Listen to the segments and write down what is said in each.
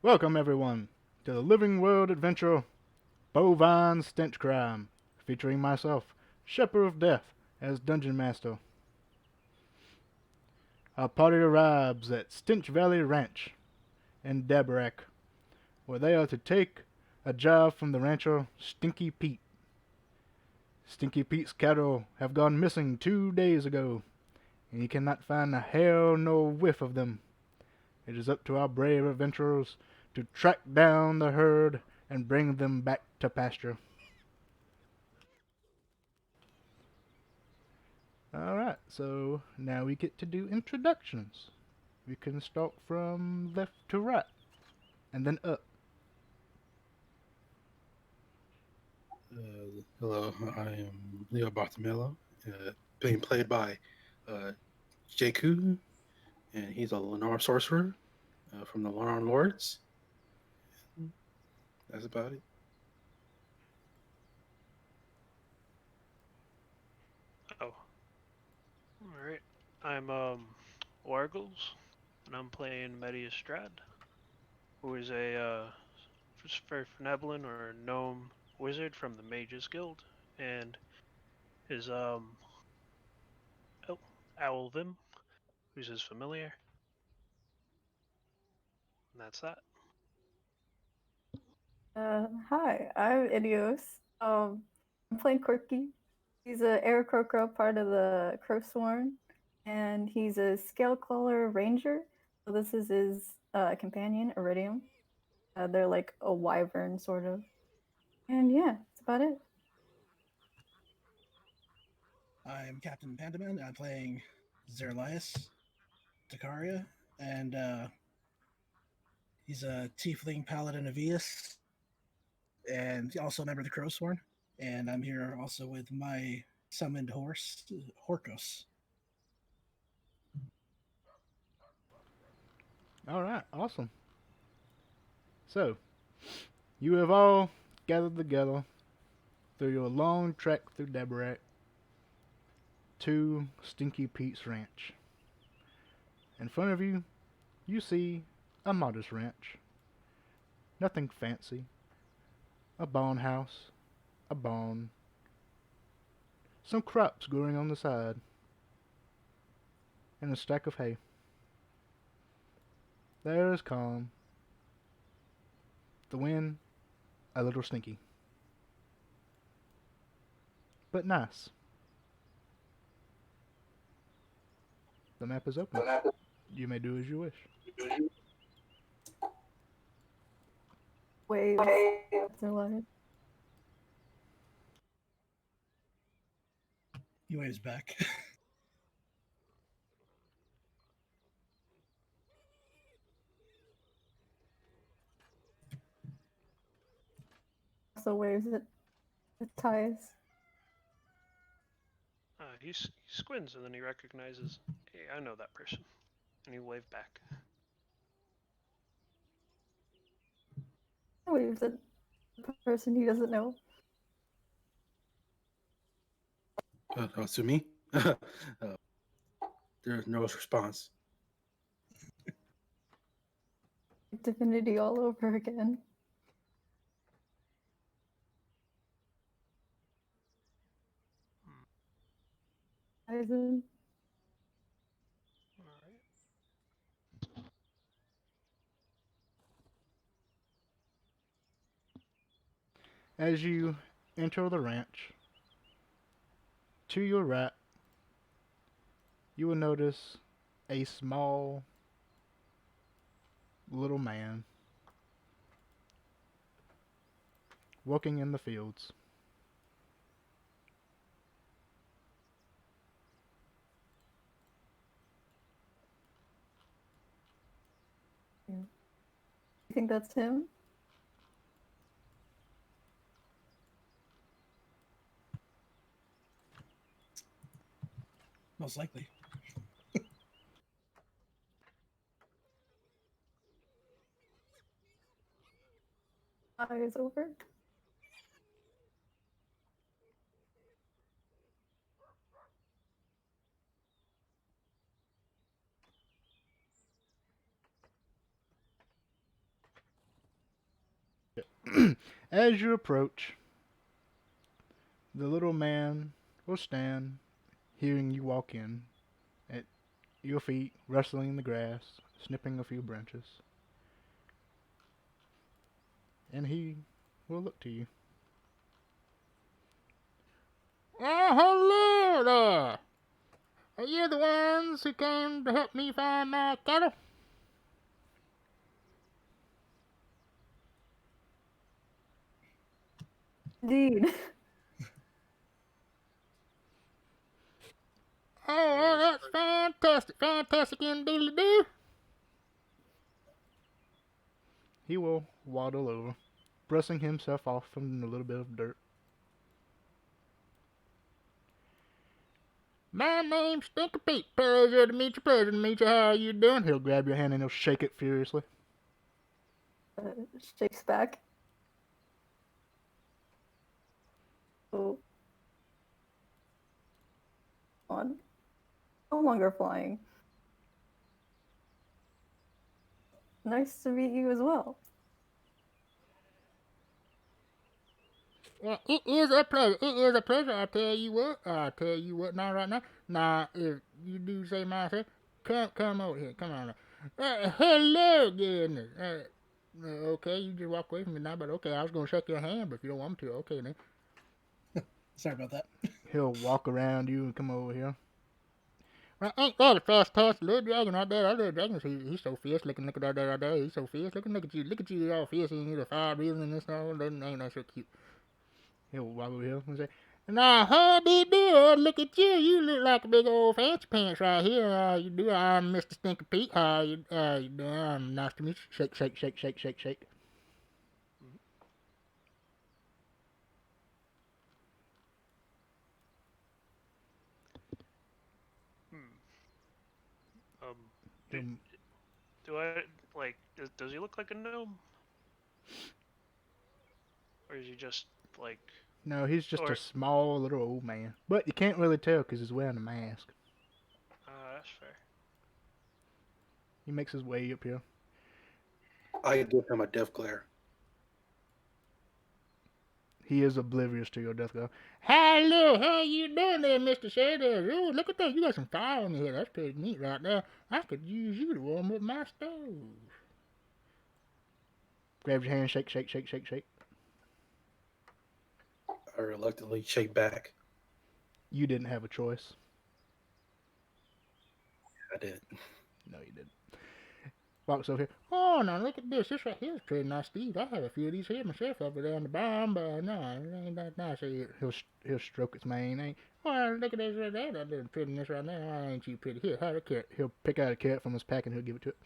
Welcome, everyone, to the Living World adventure Bovine Stench Krime, featuring myself, Shepherd of Death, as Dungeon Master. Our party arrives at StenchValley Ranch in Dabrack, where they are to take a job from the rancher Stinky Pete. Stinky Pete's cattle have gone missing 2 days ago, and he cannot find a hair nor whiff of them. It is up to our brave adventurers to track down the herd and bring them back to pasture. Alright, so now we get to do introductions. We can start from left to right, and then up. Hello, I am Leo Bartomelo, being played by Jakku, and he's a Lennar sorcerer from the Lennar Lords. That's about it. Oh, all right. I'm Wargles, and I'm playing Mediastrad, who is a very benevolent or gnome wizard from the Mages Guild, and his oh, Owlvim, who's his familiar, and that's that. Hi, I'm Idios. I'm playing Corky. He's a Aarakocra, part of the Crowsworn, and he's a Scalecaller Ranger. So this is his companion, Iridium. They're like a wyvern, sort of. And yeah, that's about it. I'm Captain Pandaman. I'm playing Zerlias Takaria, and he's a Tiefling Paladin of Eos, and also a member of the Crowsworn. And I'm here also with my summoned horse, Horkos. Alright, awesome. So, you have all gathered together through your long trek through Dabrack to Stinky Pete's ranch. In front of you, you see a modest ranch. Nothing fancy. A barn house, a barn, some crops growing on the side, and a stack of hay. There is calm. The wind, a little stinky. But nice. The map is open. You may do as you wish. Waves. They're like, He waves back. also waves at ties. He squints and then he recognizes, hey, I know that person, and he waved back. Waves at the person he doesn't know. To me, there's no response. Divinity all over again. Eisen. All right. As you enter the ranch, to your right, you will notice a small little man walking in the fields. You think that's him? Most likely. Eyes over. As you approach, the little man will stand, hearing you walk in, at your feet, rustling in the grass, snipping a few branches. And he will look to you. Oh, hello there! Are you the ones who came to help me find my cattle? Indeed. Oh, well, that's fantastic. Fantastic indeed, do. He will waddle over, brushing himself off from a little bit of dirt. My name's Stinky Pete. Pleasure to meet you. Pleasure to meet you. How are you doing? He'll grab your hand and he'll shake it furiously. Shakes back. Oh. On. No longer flying. Nice to meet you as well. Well, it is a pleasure. It is a pleasure. I tell you what. Now, right now. Now, if you do say myself, come over here. Come on. Hello, goodness. Okay, you just walk away from me now, but okay, I was gonna shake your hand, but if you don't want me to, okay then. Sorry about that. He'll walk around you and come over here. Well, ain't that a fast-paced little dragon right there? That little dragon, he's so fierce looking. Look at that right there. He's so fierce looking. Look at you all fierce and you the fire breathing and this and all. Ain't that so cute? He'll walk over here and say, "Now, how do you do? Look at you. You look like a big old fancy pants right here. You do. I'm Mr. Stinky Pete. How you doing? Nice to meet you. Shake, shake, shake, shake, shake, shake." Do I like? Does he look like a gnome, or is he just like? No, he's just a small little old man. But you can't really tell because he's wearing a mask. That's fair. He makes his way up here. I give him a death glare. He is oblivious to your death glare. Hello, how you doing there, Mr. Shadow? Oh, look at that. You got some fire in here. That's pretty neat right there. I could use you to warm up my stove. Grab your hand, shake, shake, shake, shake, shake. I reluctantly shake back. You didn't have a choice. I did. No, you didn't. Walks over here. Oh, now look at this. This right here is pretty nice to eat. I have a few of these here myself over there on the bottom, but no, it ain't that nice. He'll stroke its mane. Well, look at this right there. That little prettiness right there. Why ain't you pretty? Here, have a carrot. He'll pick out a carrot from his pack and he'll give it to it.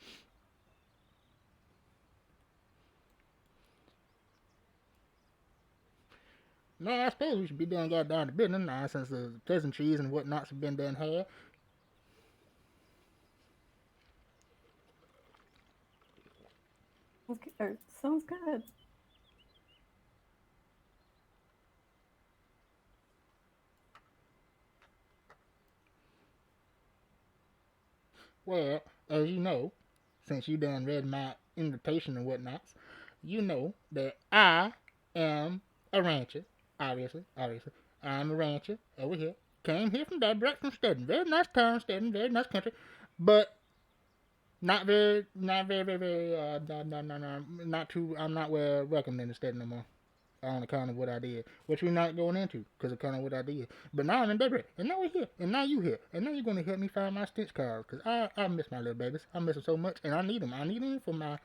Now, I suppose we should be done got down to business now since the pleasantries and whatnots have been done here. Sounds good. Well, as you know, since you done read my invitation and whatnots, you know that I am a rancher. Obviously. I'm a rancher over here. Came here from direct from Stedden. Very nice town, Stedden. Very nice country. But not very, not too, I'm not welcome in the Stedden no more. On account of what I did. Which we're not going into, because of kind of what I did. But now I'm in Deborah, and now we're here, and now you here, and now you're going to help me find my Stench cars, because I miss my little babies. I miss them so much, and I need them. I need them for my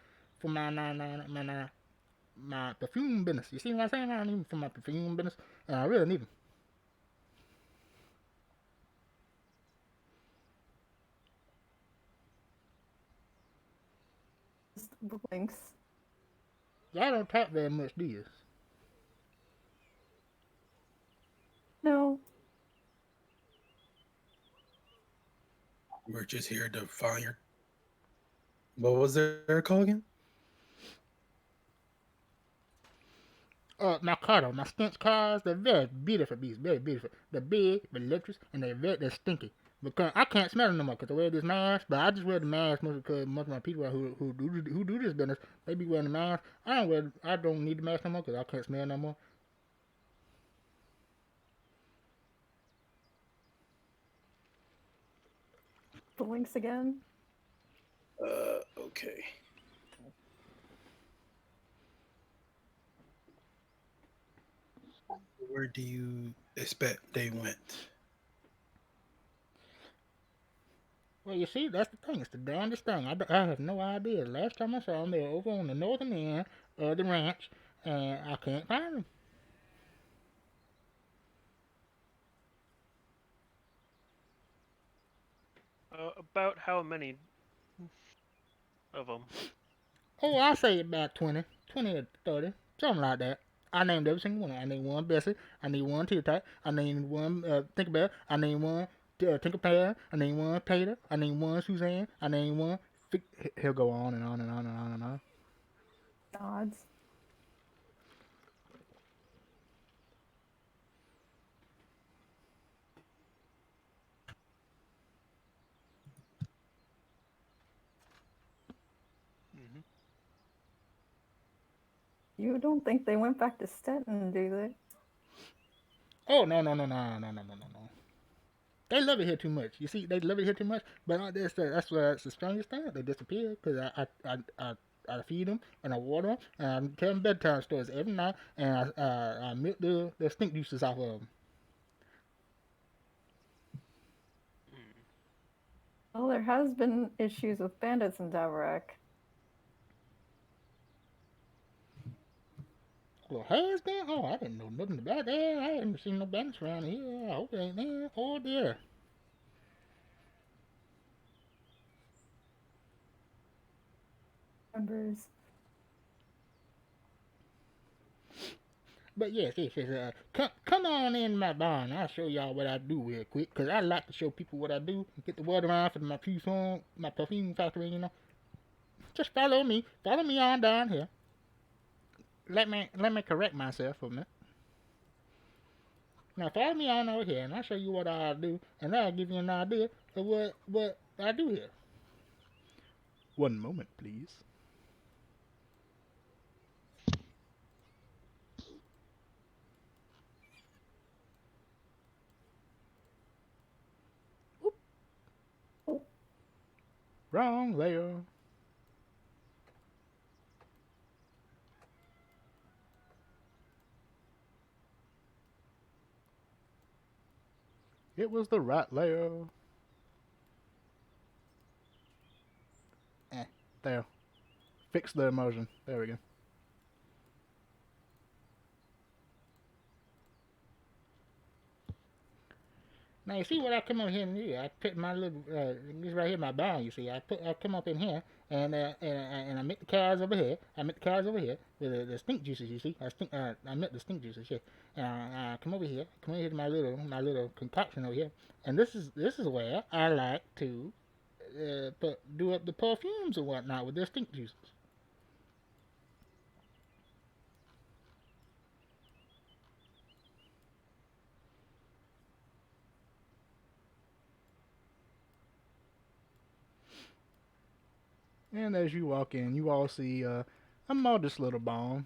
perfume business. You see what I'm saying? I need them for my perfume business, and I really need them. Just blinks. Y'all don't talk very much, do you? No. We're just here to find your... What was their call again? My cattle, my Stench cars, they're very beautiful beasts, very beautiful. They're big, they're voluptuous, and they're stinky. Because I can't smell it no more because I wear this mask. But I just wear the mask mostly because most of my people who do this business, they be wearing the mask. I don't need the mask no more because I can't smell no more. The links again. Okay. Where do you expect they went? Well, you see, that's the thing. It's the darndest thing. I have no idea. Last time I saw them, they were over on the northern end of the ranch, and I can't find them. About how many of them? Oh, I'll say about 20 or 30, something like that. I named every single one. I named one Bessie. I named one Tit-Tat. I named one Tinkerbell. I named one Tinkerpad. I named one Tater. I named one Suzanne. I named one. He'll go on and on and on and on and on. Nods. Mm-hmm. You don't think they went back to Stenton, do they? Oh, no. They love it here too much. You see, they love it here too much. But that's why it's the strangest thing. They disappear because I feed them and I water them and I tell them bedtime stories every night and I milk the stink juices off of them. Well, there has been issues with bandits in Davrak. Well, has been? Oh, I didn't know nothing about that. I haven't seen no bandits around here. I hope they ain't there. Oh dear. Members. But yes. Come on in my barn. I'll show y'all what I do real quick, cause I like to show people what I do. Get the word around for my perfume factory. You know. Just follow me. Follow me on down here. Let me correct myself for a minute. Now follow me on over here, and I'll show you what I do, and that'll give you an idea of what I do here. One moment, please. Wrong layer. It was the right layer. There. Fix the emotion. There we go. Now you see what I come over here and do? I put my little this right here, my barn. You see, I come up in here and I make the cows over here. I make the cows over here with the stink juices. You see, I make the stink juices here. And I come over here to my little concoction over here. And this is where I like to do up the perfumes and whatnot with the stink juices. And as you walk in, you all see a modest little barn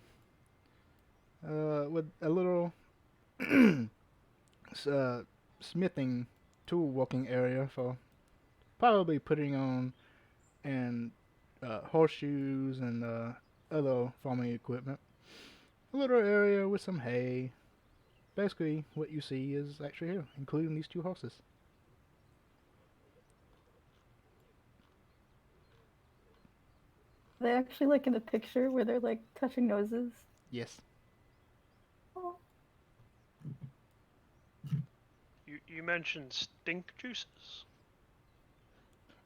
with a little smithing tool working area for probably putting on and horseshoes and other farming equipment. A little area with some hay. Basically, what you see is actually here, including these two horses. Are they actually like in a picture where they're like touching noses? Yes. Oh. You mentioned stink juices.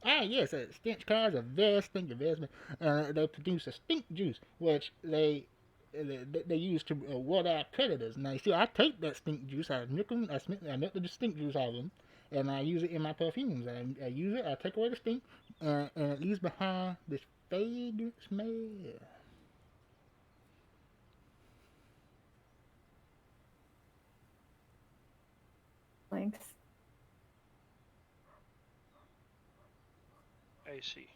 Ah, yes, stench cars are very stinky. They produce a stink juice, which they use to ward out predators. Now, you see, I take that stink juice, I milk the stink juice out of them, and I use it in my perfumes. I use it, I take away the stink, and it leaves behind this fragrant smell. Thanks. I see.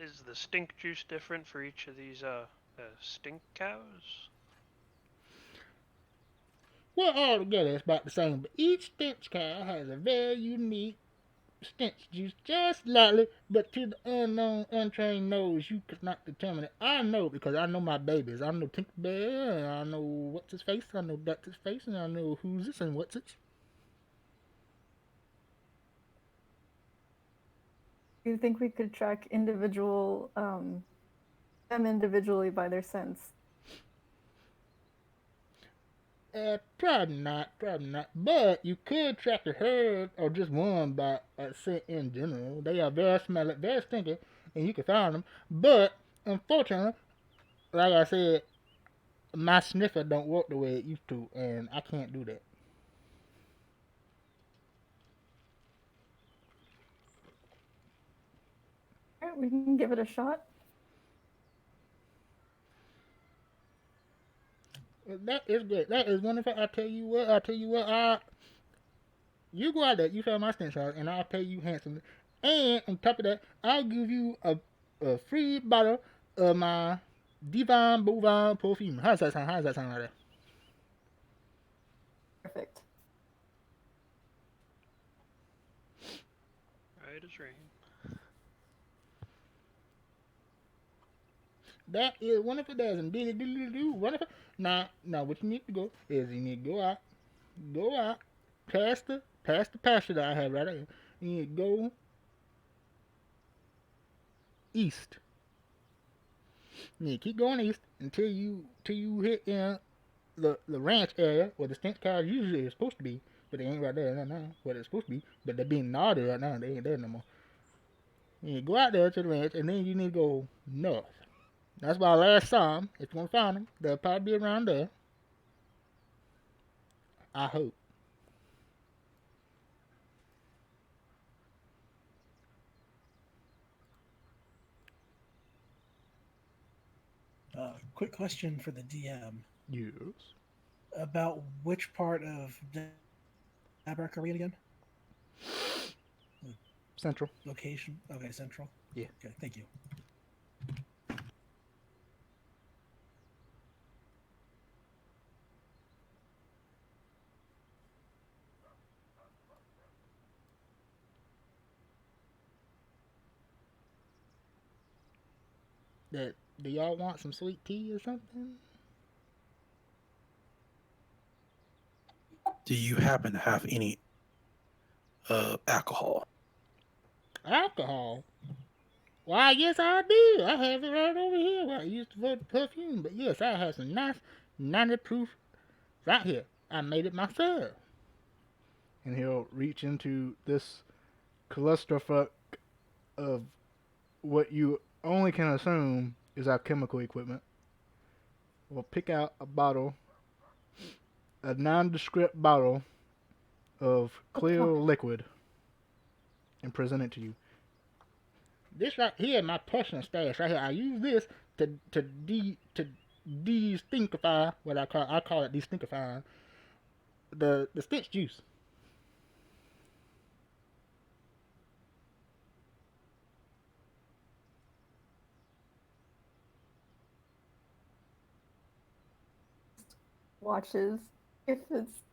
Is the stink juice different for each of these stink cows? Well, altogether it's about the same, but each stench cow has a very unique stench juice, just slightly, but to the unknown, untrained nose, you could not determine it. I know because I know my babies. I know Tinkerbell, and I know what's his face, I know that's his face, and I know who's this and what's it. Do you think we could track individual them individually by their scents? Probably not, probably not. But you could track a herd or just one by a scent in general. They are very smelly, very stinky, and you can find them. But unfortunately, like I said, my sniffer don't work the way it used to, and I can't do that. All right, we can give it a shot. That is great. That is wonderful. I tell you what. You go out there, you find my stench house, and I'll pay you handsomely. And on top of that, I'll give you a free bottle of my Divine Bovine perfume. How's that sound? How's that sound right there? Perfect. Right as rain. That is wonderful. That is indeed wonderful. Now, what you need to go is you need to go out, past the pasture that I have right there. You need to go east. You need to keep going east until you hit in the ranch area where the stench cows usually are supposed to be, but they ain't right there right now where they're supposed to be. But they're being naughty right now. They ain't there no more. You need to go out there to the ranch, and then you need to go north. That's why I last saw them. If you want to find them, they'll probably be around there. I hope. Quick question for the DM. Yes. About which part of Dabrack are we in again? Central. Location? Okay, Central. Yeah. Okay, thank you. Do y'all want some sweet tea or something? Do you happen to have any alcohol? Alcohol? Why, yes, I do. I have it right over here where I used to put the perfume. But yes, I have some nice 90 proof right here. I made it myself. And he'll reach into this clusterfuck of what you only can assume is our chemical equipment. We'll pick out a bottle, a nondescript bottle of clear liquid, and present it to you. This right here, my personal stash right here. I use this to de-stinkify what I call it de-stinkifying the stench juice. Watches if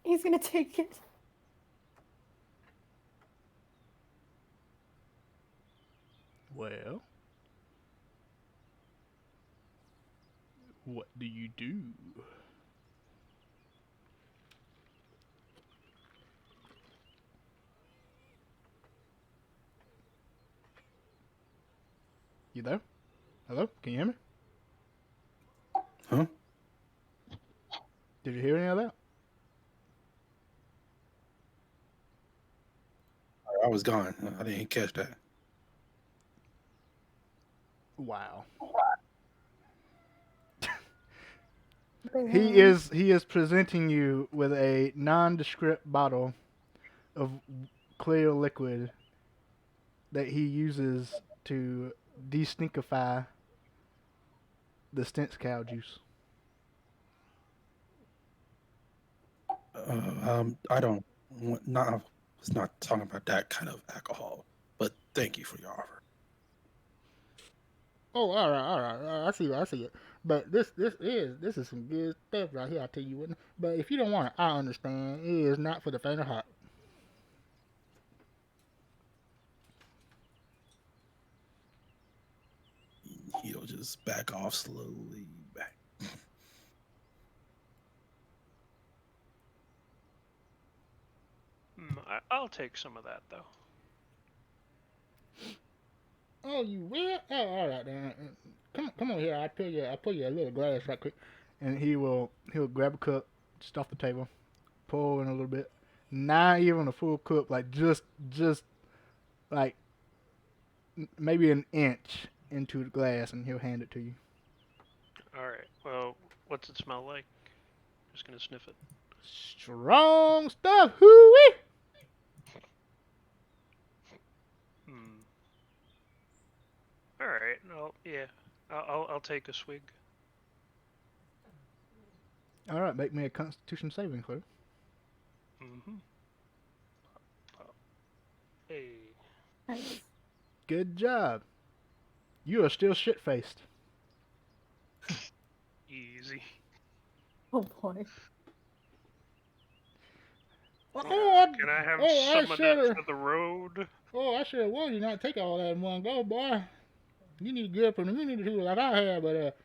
he's gonna take it. Well, what do you do? You there? Hello? Can you hear me? Huh? Did you hear any of that? I was gone. I didn't catch that. Wow. He is presenting you with a nondescript bottle of clear liquid that he uses to de-stinkify the stench cow juice. I don't. I was not talking about that kind of alcohol. Thank you for your offer. Oh, all right. I see it. But this is some good stuff right here. I tell you what. But if you don't want it, I understand. It is not for the faint of heart. He'll just back off slowly back. I'll take some of that though. Oh, you will? Oh, all right then. Come on here. I pour you a little glass right quick. And he'll grab a cup just off the table, pour in a little bit, not even a full cup, like just like maybe an inch into the glass, and he'll hand it to you. All right. Well, what's it smell like? Just gonna sniff it. Strong stuff, hooey! All right. Well, yeah. I'll take a swig. All right, make me a Constitution saving throw. Mm-hmm. Hey. Nice. Good job. You are still shit-faced. Easy. Oh boy. Can I have some of that for the road? Oh, I should have warned you not to take all that in one go, boy. You need to get up from the unity tool like I have, but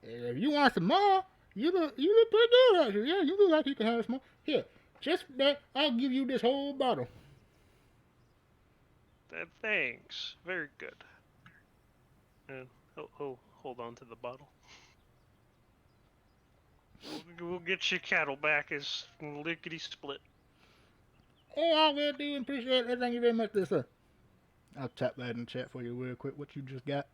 if you want some more, you look pretty good actually. Yeah, you look like you can have some more. Here, just that I'll give you this whole bottle. Thanks. Very good. And he'll hold on to the bottle. We'll get your cattle back as lickety split. Oh, I will do and appreciate it. Thank you very much, sir. I'll tap that in the chat for you real quick. What you just got?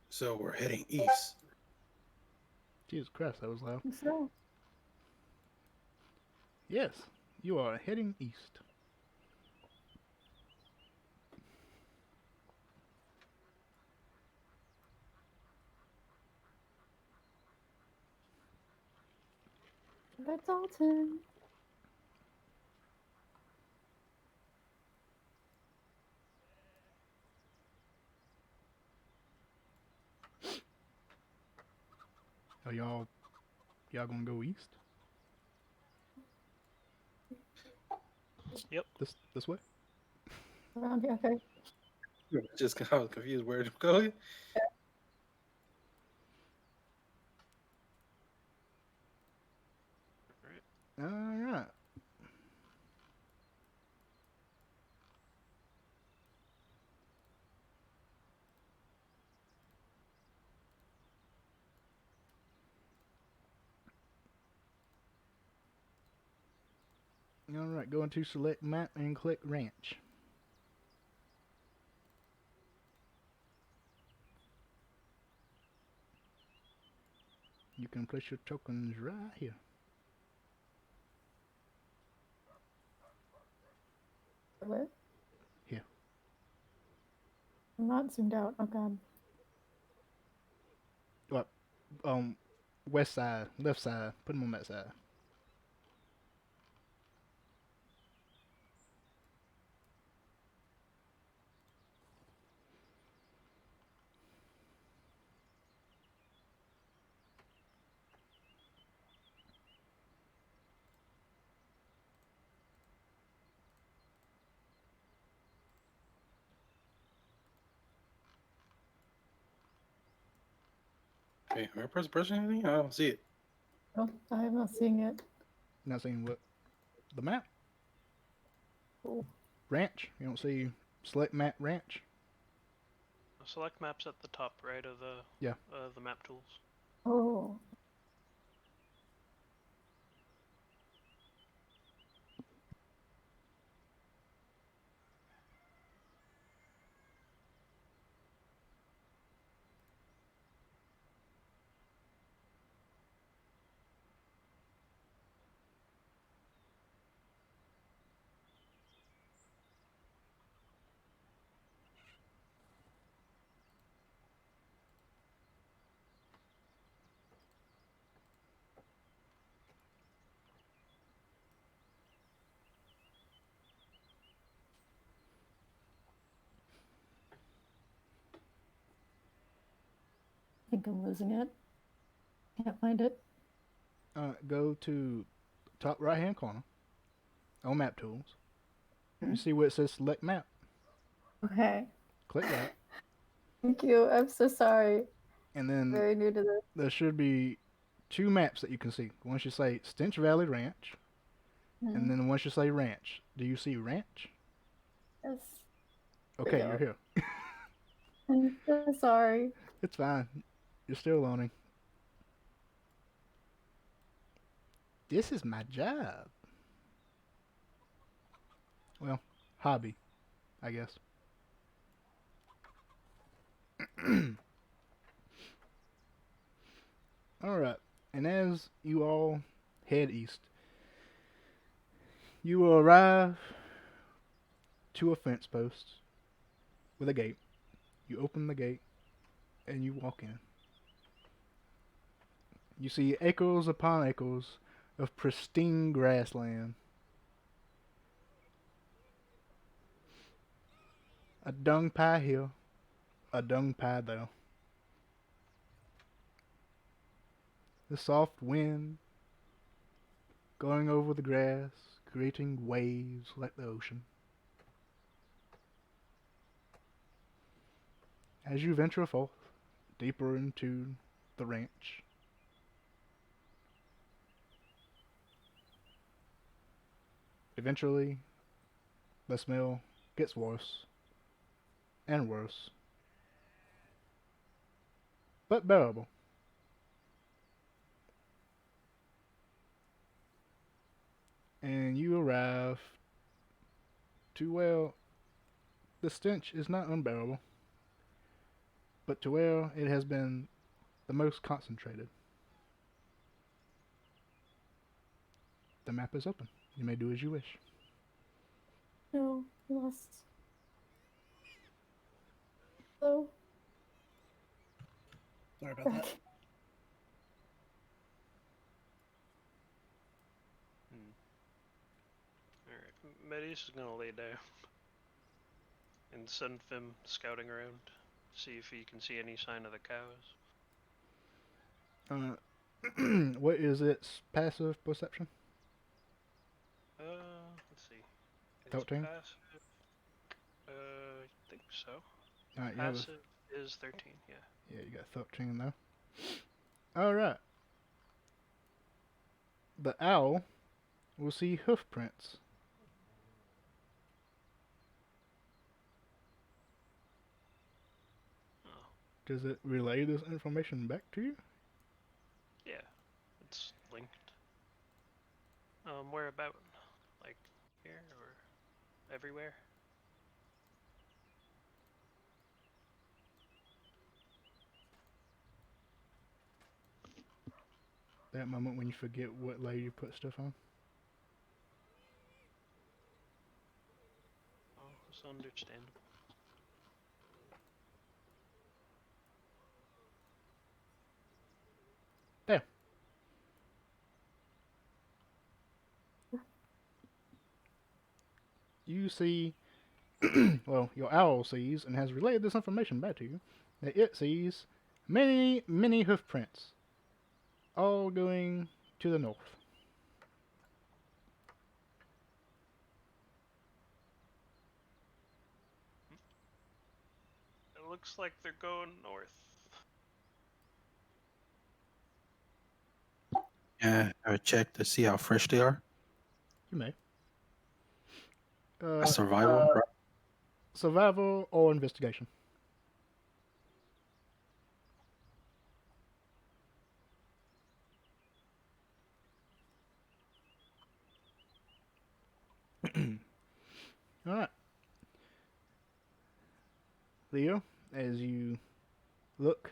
So we're heading east. Jesus Christ, that was loud. So, Yes, you are heading east. but Dalton. Are y'all gonna go east? Yep. This way? Around here, okay. Just I was confused where to go. All right. All right, go into select map and click ranch. You can place your tokens right here. Where? Here. I'm not zoomed out. Oh god. What? West side, left side. Put them on that side. Okay, am I pressing anything? I don't see it. Oh, I am not seeing it. Not seeing what? The map? Cool. Ranch? You don't see select map ranch? Select maps at the top right of the map tools. Oh. think I'm losing it. Can't find it. Go to top right hand corner on map tools. You Hmm. see where it says select map. Okay. Click that. Thank you. I'm so sorry. And then Very new to this. there should be 2 maps that you can see. One should say StenchValley Ranch, and then one should say Ranch. Do you see Ranch? Yes. Okay, go. you're here. I'm so sorry. It's fine. You're still learning. This is my job. Well, hobby, I guess. Alright, and as you all head east, you will arrive to a fence post with a gate. You open the gate and you walk in. You see acres upon acres of pristine grassland. A dung pie here, a dung pie there. The soft wind going over the grass, creating waves like the ocean. As you venture forth deeper into the ranch, eventually the smell gets worse and worse, but bearable. And you arrive to where the stench is not unbearable, but to where it has been the most concentrated. The map is open. You may do as you wish. No, I lost. Hello. Sorry about that. Alright, Medius is gonna lay down and send Fim scouting around, see if he can see any sign of the cows. What is its passive perception? Let's see. It's 13? passive. I think so. Alright, Passive is 13, yeah. yeah, you got 13 though. Alright. The owl will see hoof prints. Oh, Does it relay this information back to you? yeah. It's linked. Where about? Like here or everywhere? That moment when you forget what layer you put stuff on. Oh, it's understandable. There. You see, well, your owl sees and has relayed this information back to you, that it sees many, many hoof prints, all going to the north. It looks like they're going north. Yeah, I would check to see how fresh they are. You may. A survival, right? Survival or investigation. Alright. Leo, as you look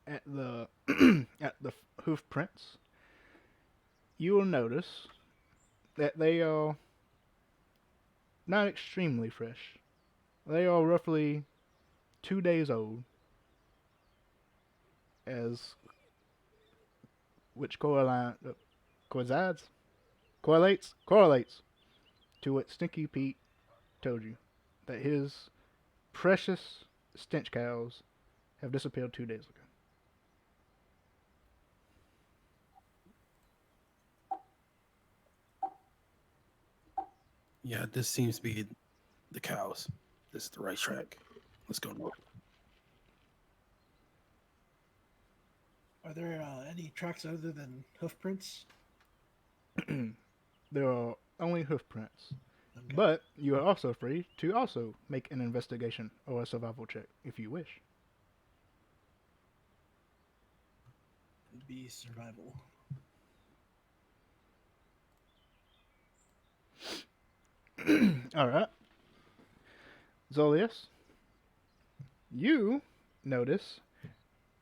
at the at the hoof prints, you will notice that they are not extremely fresh. They are roughly 2 days old, as which correlates to what Stinky Pete told you, that his precious stench cows have disappeared 2 days ago. Yeah, this seems to be the cows. This is the right track. Let's go north. Are there any tracks other than hoof prints? There are only hoof prints. Okay. But you are also free to also make an investigation or a survival check if you wish. It'd be survival. Alright. Zolius, you notice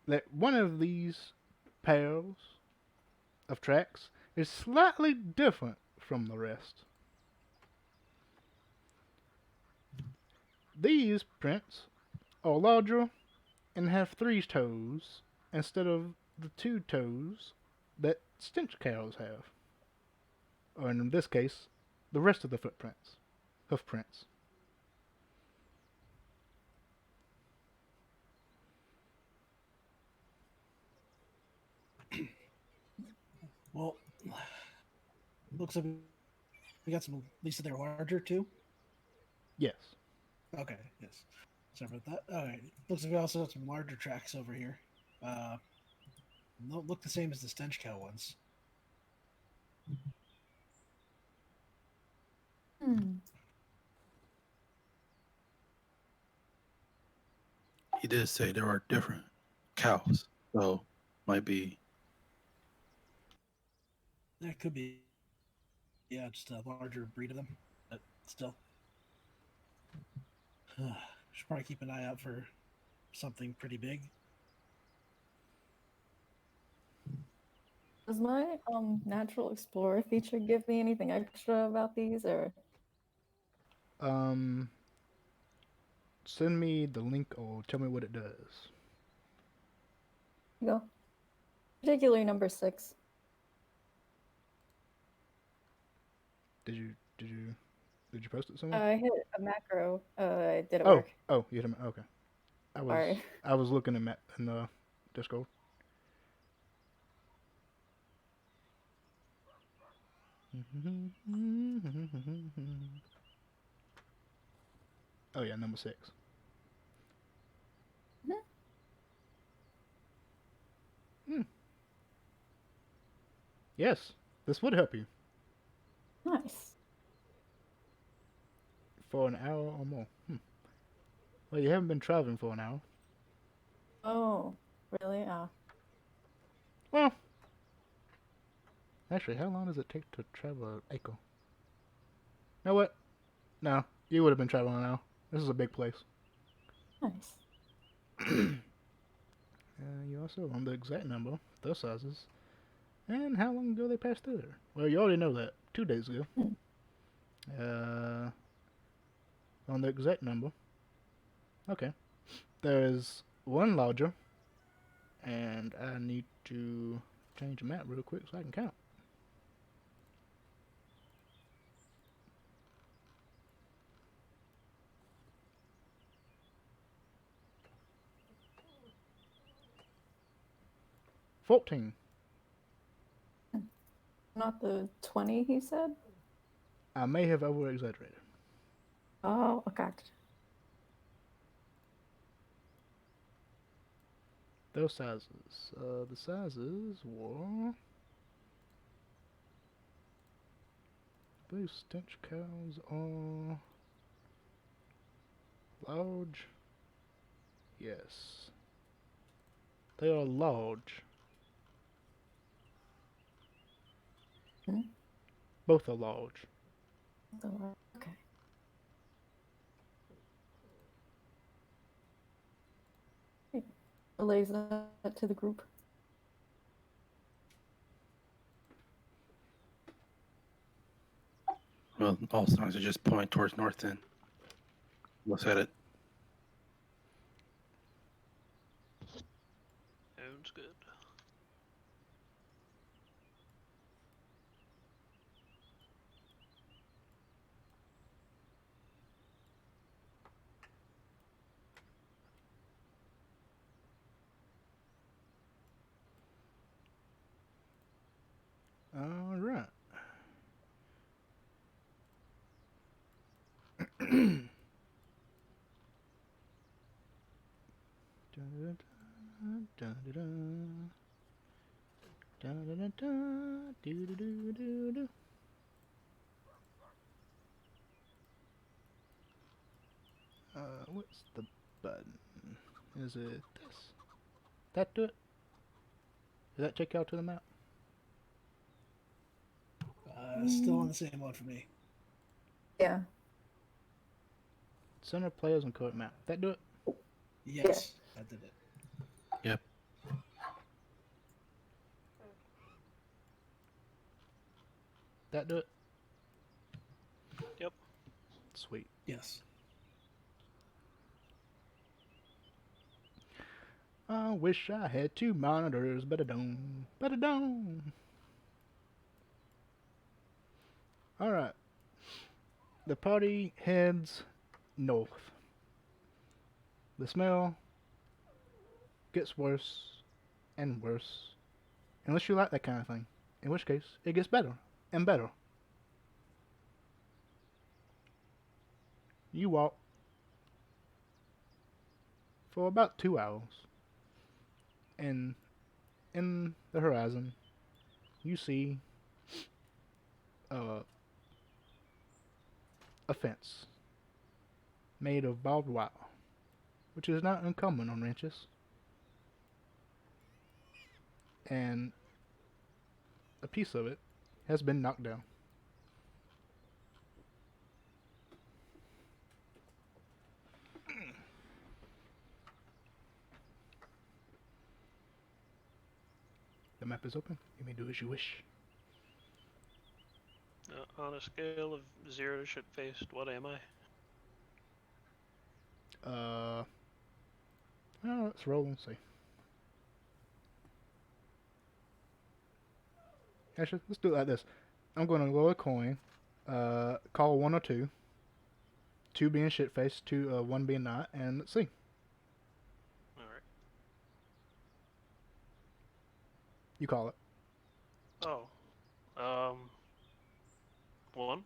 that one of these pairs of tracks is slightly different from the rest. These prints are larger and have 3 toes instead of the 2 toes that stench cows have. Or in this case, the rest of the footprints, hoof prints. Well, looks like we got some. At least they're larger too. Yes. Okay. Yes. Sorry about that. All right. Looks like we also have some larger tracks over here. Don't look the same as the stench cow ones. Hmm. He did say there are different cows, so might be. That could be. Yeah, just a larger breed of them, but still. Should probably keep an eye out for something pretty big. Does my natural explorer feature give me anything extra about these, or Send me the link or tell me what it does. go? Particularly number 6. Did you post it somewhere? I hit a macro. Did it Oh, work? you didn't. Okay. Sorry. I was looking in the Discord. Oh yeah, number 6. Hmm. Yes, this would help you Nice. for an hour or more. Well, you haven't been traveling for an hour. Oh, really? Well, actually, how long does it take to travel an acre? You know what? No, you would have been traveling an hour. This is a big place. Nice. You also on the exact number, those sizes, and how long ago they passed through there. Well, you already know that. 2 days ago. On the exact number. Okay. There is one larger, and I need to change the map real quick so I can count. $14. Not the 20 he said? I may have over-exaggerated. Oh, okay. Those sizes. The sizes were... I believe stench cows are... large. Yes. They are large. Both are large. Okay. Relays that to the group. Well, all signs are just pointing towards north then. Let's head it. Sounds good. All right. What's the button? Is it this? That do it? Does that take you out to the map? Still on the same one for me. Yeah. Center players and code map. That do it? Yes, that did it. Yep. That do it? Yep. Sweet. Yes. I wish I had 2 monitors, but I don't. But I don't. Alright. The party heads north. The smell gets worse and worse. Unless you like that kind of thing. In which case, it gets better and better. You walk for about 2 hours. And in the horizon, you see a fence made of barbed wire, which is not uncommon on ranches. And a piece of it has been knocked down. The map is open. You may do as you wish. On a scale of 0 to shit-faced, what am I? Well, let's roll and see. Actually, let's do it like this. I'm going to roll a coin. Call 1 or 2. 2 being shit-faced, 1 being not, and let's see. Alright. You call it. Oh. 1?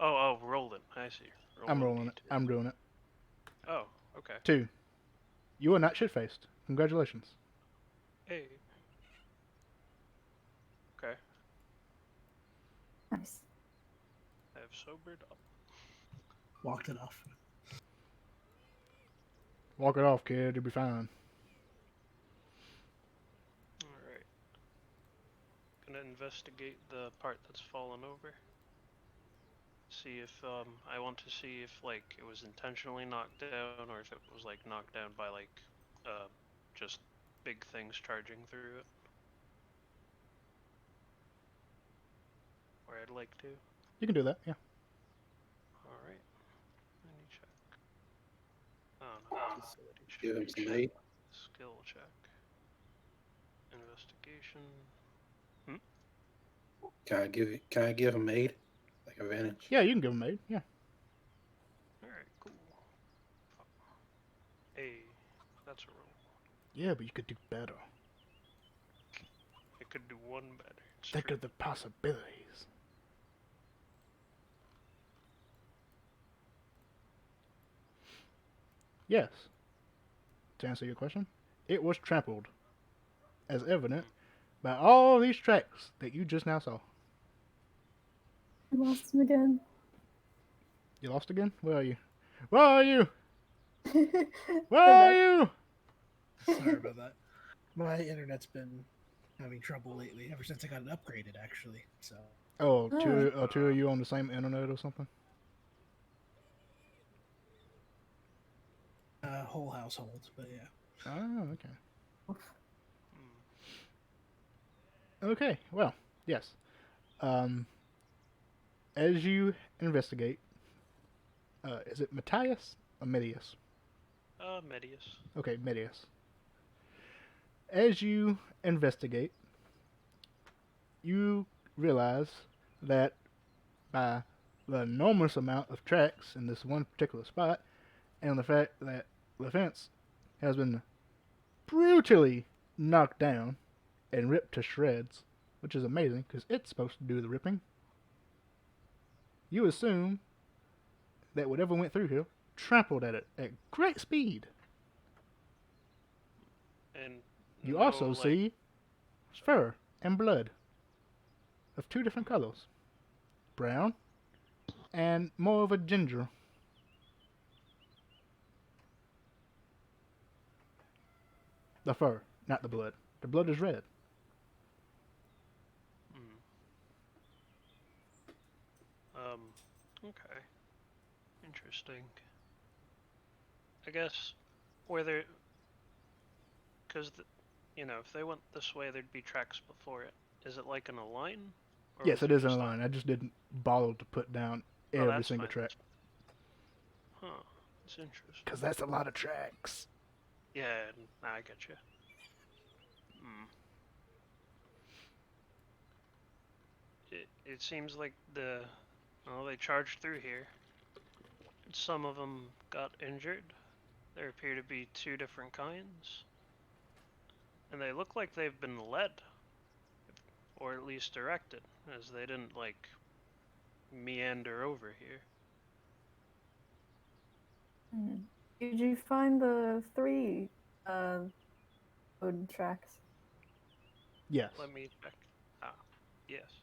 Oh, rolling. I see. I'm rolling it. I'm doing it. Oh, okay. 2. You are not shit-faced. Congratulations. Hey. Okay. Nice. I have sobered up. Walked it off. Walk it off, kid. You'll be fine. Alright. Gonna investigate the part that's fallen over. See if, I want to see if, like, it was intentionally knocked down or if it was, like, knocked down by, like, just big things charging through it. Or I'd like to. You can do that, yeah. Alright. Let me check. Oh, no. Facility check. Give him some aid. Skill check. Investigation. Can I give him aid? Like advantage? Yeah, you can give them aid, yeah. Alright, cool. Hey, that's a roll. Yeah, but you could do better. I could do one better. It's Think true. of the possibilities. Yes. To answer your question, it was trampled, as evident by all these tracks that you just now saw. I lost him again. You lost again? Where are you? Where are you? Where are you? Sorry about that. My internet's been having trouble lately, ever since I got it upgraded, actually. So, Oh, two of you on the same internet or something? whole household, but yeah. Oh, okay. Hmm. Okay, well, yes. As you investigate, is it Matthias or Medius? Medius. Okay, Medius. As you investigate, you realize that by the enormous amount of tracks in this one particular spot, and the fact that the fence has been brutally knocked down and ripped to shreds, which is amazing because it's supposed to do the ripping. You assume that whatever went through here trampled at it at great speed. And You no, also like, see fur and blood of two different colors, brown and more of a ginger. The fur, not the blood. The blood is red. Okay. Interesting. I guess where they're, because if they went this way, there'd be tracks before it. Is it like in a line? Or Yes, was it is in a just line. I just didn't bother to put down Oh, every that's single fine. track. Huh. That's interesting. Because that's a lot of tracks. Yeah, I get you. It seems like they charged through here. Some of them got injured. There appear to be two different kinds. And they look like they've been led. Or at least directed, as they didn't, like, meander over here. Did you find the 3 road tracks? Yes. Let me check. Ah, yes.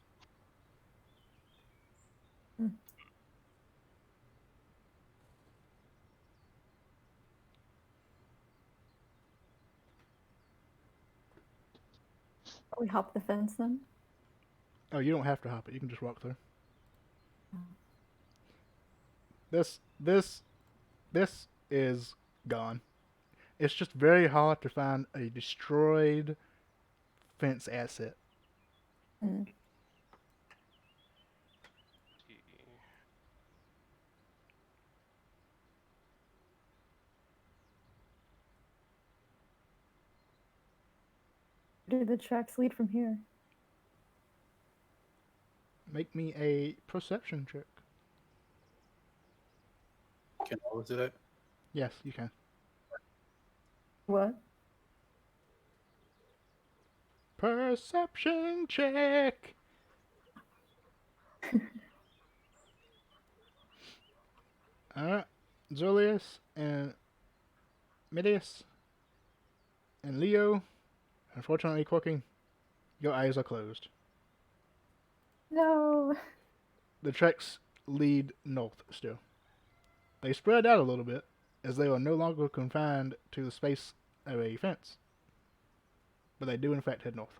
We hop the fence then? Oh, you don't have to hop it. You can just walk through. This is gone. It's just very hard to find a destroyed fence asset. Where do the tracks lead from here? Make me a perception check. Can I do that? Yes, you can. What? Perception check. Alright. Zulius and Midius and Leo. Unfortunately, Corking, your eyes are closed. No. The tracks lead north still. They spread out a little bit, as they are no longer confined to the space of a fence. But they do in fact head north.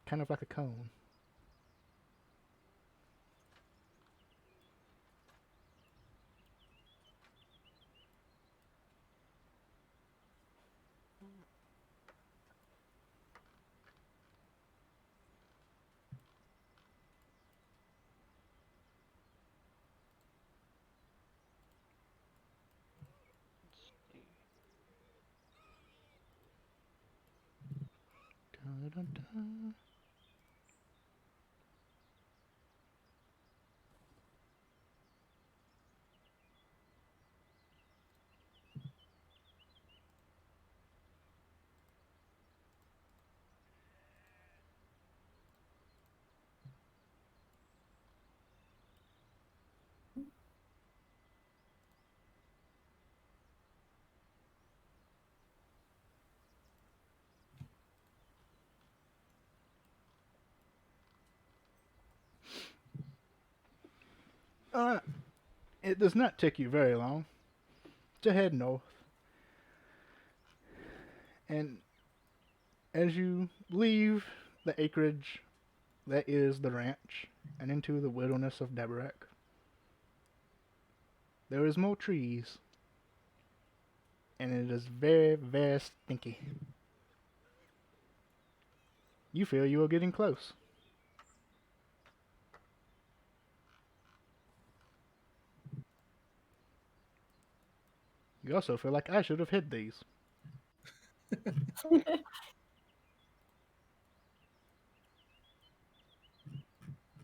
Kind of like a cone. Da-da-da. It does not take you very long to head north. And as you leave the acreage that is the ranch and into the wilderness of Dabarak, there is more trees. And it is very, very stinky. You feel you are getting close. You also feel like I should have hid these. I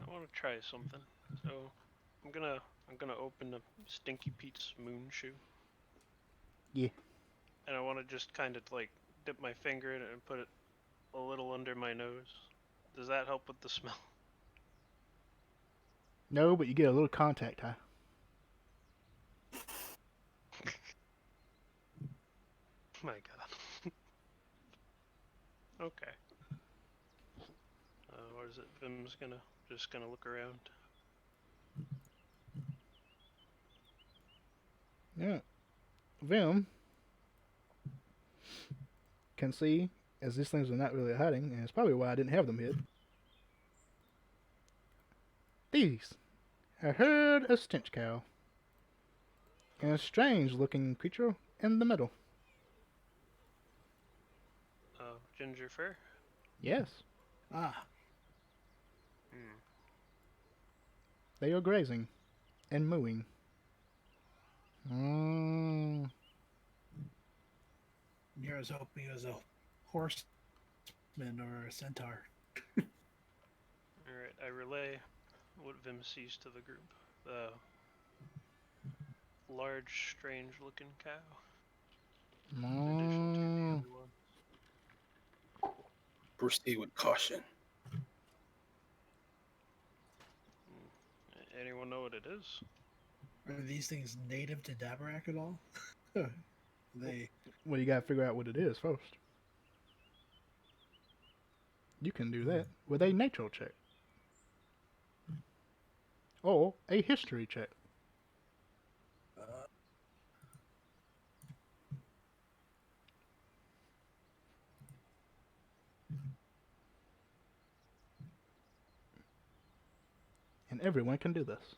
want to try something. So I'm gonna open the Stinky Pete's moon shoe. Yeah. And I want to just kind of like dip my finger in it and put it a little under my nose. Does that help with the smell? No, but you get a little contact high. My God. Okay. What is it? Vim's just gonna look around. Yeah. Vim can see, as these things are not really hiding, and it's probably why I didn't have them hid. These are a herd of stench cow, and a strange-looking creature in the middle. Ginger fur. Yes, Ah, they are grazing and mooing. Mm. Mira's hoping it was a horseman or a centaur. Alright, I relay what Vim sees to the group. The large, strange-looking cow. In addition to the other one. Proceed with caution. Anyone know what it is? Are these things native to Dabarak at all? They Well, you gotta figure out what it is first. You can do that with a nature check. Or a history check. And everyone can do this.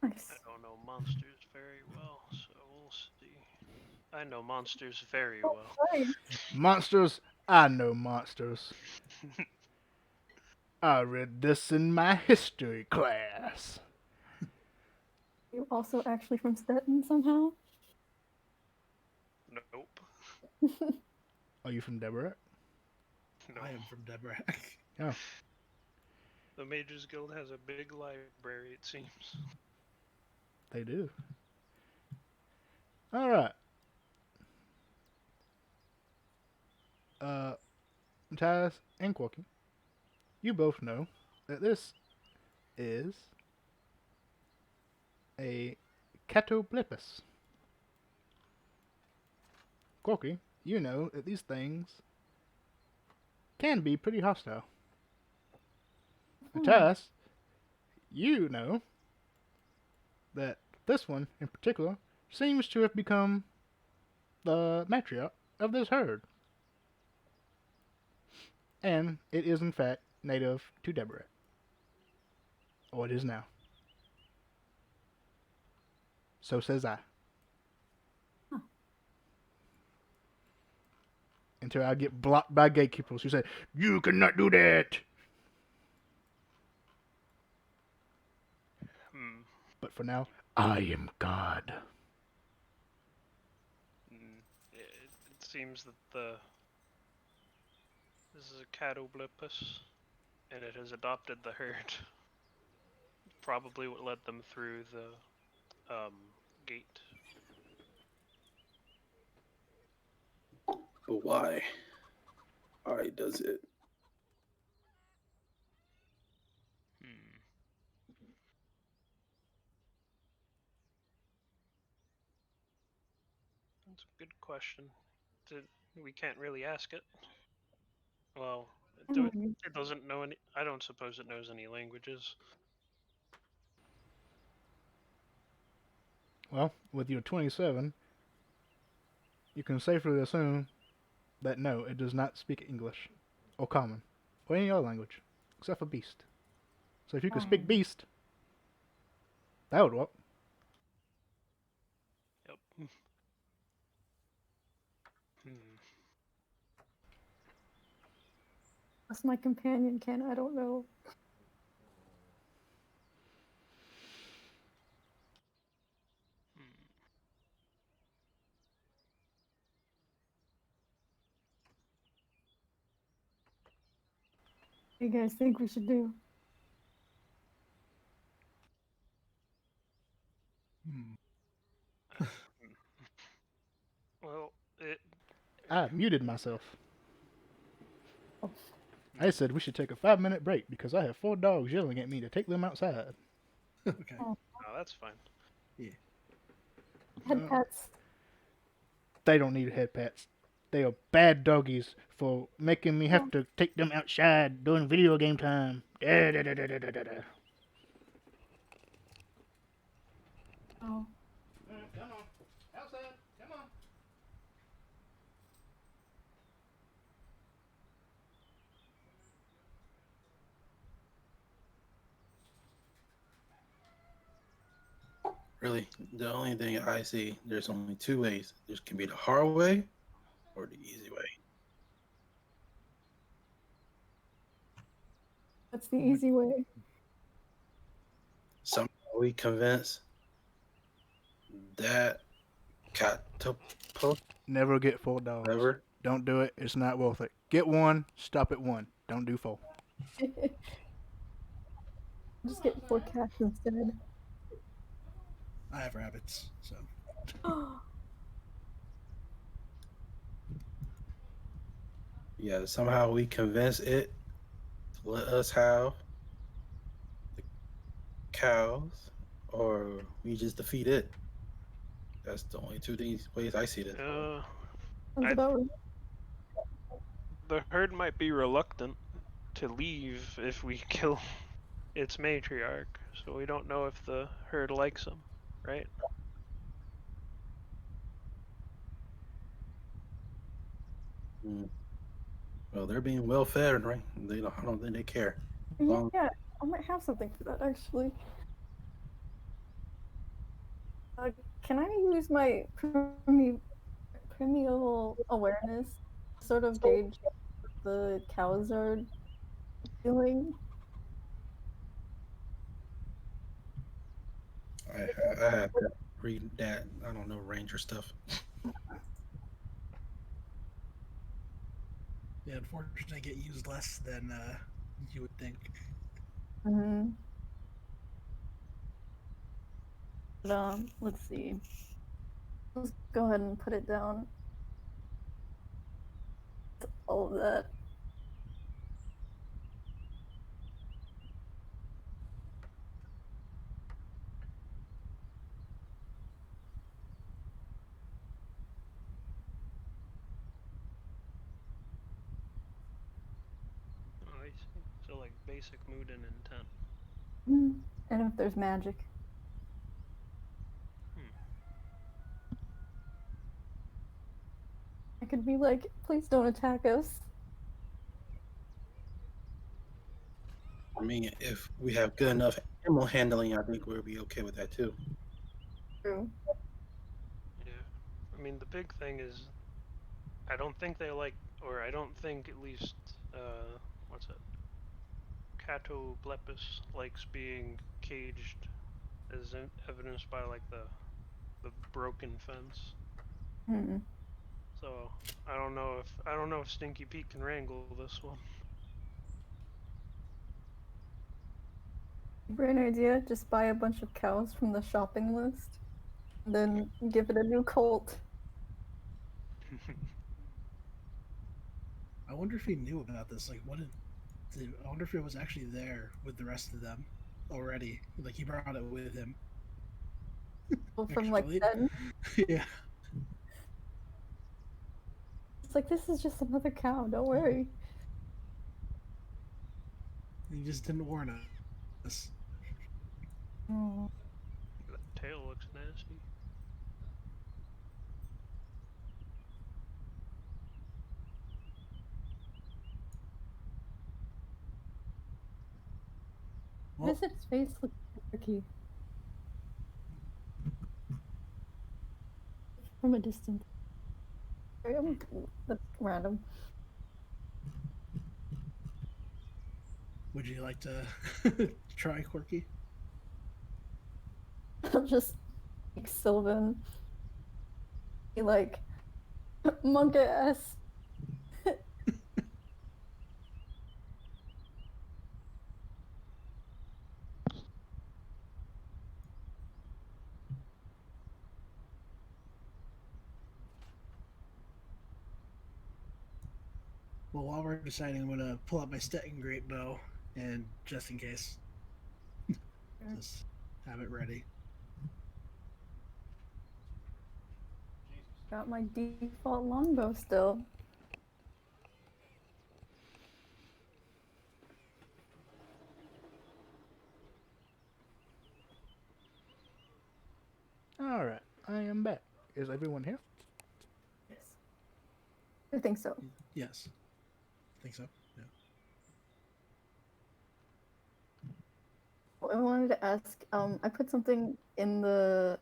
Nice. I don't know monsters very well, so we'll see. I know monsters very well. Fine. Monsters, I know monsters. I read this in my history class. You also actually from Stetton somehow? Nope. Are you from Deborah? No. I am from Dabarak. Oh, The Mages Guild has a big library, it seems. they do. Alright. Taz and Corky, you both know that this is a catoblepus. Corky, you know that these things can be pretty hostile. Taz, you know that this one in particular seems to have become the matriarch of this herd. And it is in fact native to Deborah. Or it is now. So says I. Huh. Until I get blocked by gatekeepers who say, "You cannot do that." But for now, I am God. It seems that this is a catoblepus, and it has adopted the herd. Probably what led them through the gate. But why? Why does it? That's a good question. We can't really ask it. Well, it doesn't know any. I don't suppose it knows any languages. Well, with your 27, you can safely assume that no, it does not speak English, or Common, or any other language, except for Beast. So if you could speak Beast, that would work. Yep. Unless my companion can, I don't know. What do you guys think we should do? Well, I muted myself. Oh. I said we should take a 5-minute break because I have 4 dogs yelling at me to take them outside. Okay. Oh. Oh, that's fine. Head Uh, pats. They don't need head pats. They are bad doggies for making me have to take them outside during video game time. Da, da, da, da, da, da, da. Oh. Come on. Outside. Come on. Really, the only thing I see, there's only two ways. There can be the hard way or the easy way. What's the easy way? Somehow we convince that catapult, Never get 4 dogs. whatever. Don't do it. It's not worth it. Get 1. Stop at 1. Don't do 4. Just get 4 cats instead. I have rabbits, so Yeah, somehow we convince it to let us have the cows, or we just defeat it. That's the only two things ways I see this. Uh, Sounds I- about right. the herd might be reluctant to leave if we kill its matriarch, so we don't know if the herd likes him, right? Well, they're being well fed, right? They don't. I don't think they care. Long- Yeah, I might have something for that actually. Can I use my primeval awareness to sort of gauge the cows are feeling? I have to read that. I don't know ranger stuff. yeah, unfortunately, I get used less than you would think. Mm-hmm. But, let's see. Let's go ahead and put it down. All of that. Oh, I see. So like basic mood and intent. Mm. And if there's magic. I could be like, please don't attack us. I mean, if we have good enough animal handling, I think we'll be okay with that too. True. Yeah. I mean, the big thing is, I don't think they like, or I don't think at least, what's it? Catoblepus likes being caged, as evidenced by like the broken fence. Hmm. So I don't know if Stinky Pete can wrangle this one. Brain idea, just buy a bunch of cows from the shopping list, and then give it a new cult. I wonder if he knew about this. Like, I wonder if it was actually there with the rest of them already. Like, he brought it with him. Well, from like Actually. then, Yeah. it's like this is just another cow. Don't worry. He just didn't warn us. Oh. That tail looks nasty. Why does its face look tricky? From a distance. That's random. Would you like to try Quirky? I'll just like Sylvan. Be like, monk ass. Well, while we're deciding, I'm gonna pull out my Stetson great bow, and just in case, just have it ready. Got my default longbow still. Alright, I am back. Is everyone here? Yes. I think so. Yes, I think so. Yeah. I wanted to ask, I put something in the,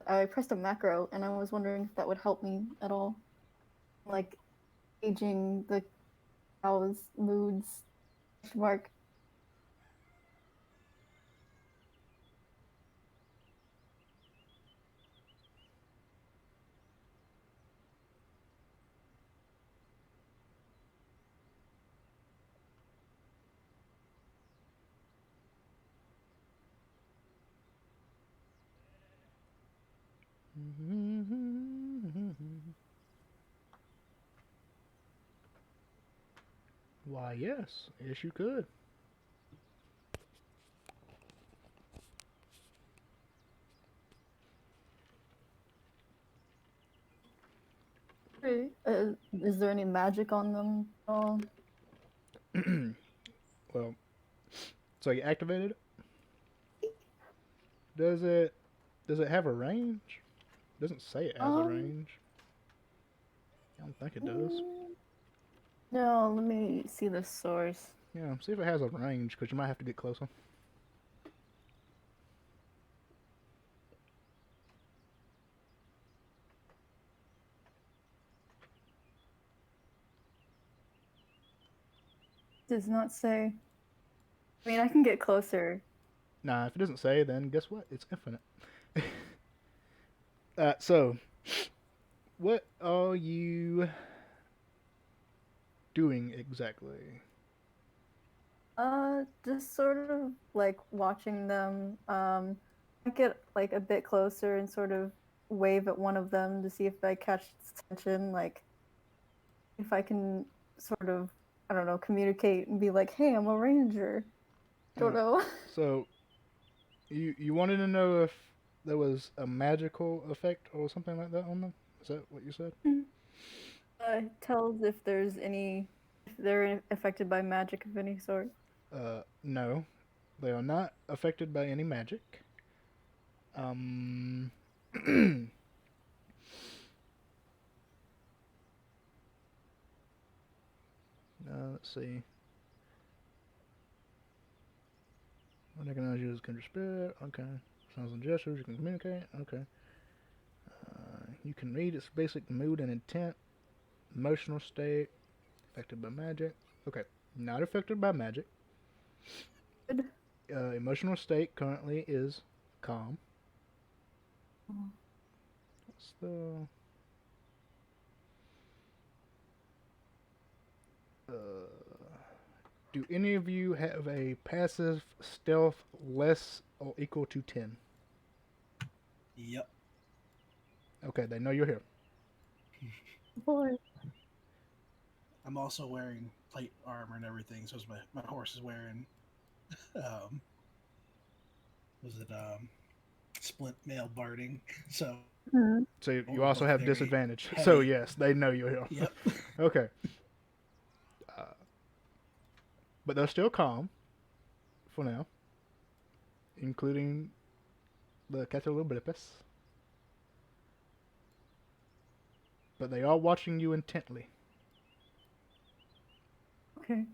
I pressed a macro, and I was wondering if that would help me at all. Like, gauging the cow's moods, question mark. Why, yes. Yes, you could. Okay. Is there any magic on them at all? Well, so you activated it? Does it have a range? It doesn't say it has a range. I don't think it does. No, let me see the source. Yeah, see if it has a range, because you might have to get closer. Does not say. I mean, I can get closer. Nah, if it doesn't say, then guess what? It's infinite. So, what are you doing exactly? Just sort of like watching them. I get like a bit closer and sort of wave at one of them to see if I catch its attention. Like, if I can sort of, I don't know, communicate and be like, "Hey, I'm a ranger." Don't know. So, you wanted to know if there was a magical effect or something like that on them? Is that what you said? It tells if there's any, if they're affected by magic of any sort. No, they are not affected by any magic. Um, let's see. I recognize you as kindred spirit. Okay. Sounds and gestures. You can communicate. Okay. You can read its basic mood and intent. Emotional state. Affected by magic. Okay. Not affected by magic. Good. Emotional state currently is calm. What's the... do any of you have a passive stealth less or equal to 10? Yep. Okay, they know you're here. Boy. I'm also wearing plate armor and everything, so my horse is wearing split mail barding. So So you we're also both have very disadvantage. heavy. So yes, they know you're here. Yep. Okay. But they're still calm for now, including the Cataloblippus. But they are watching you intently. Okay.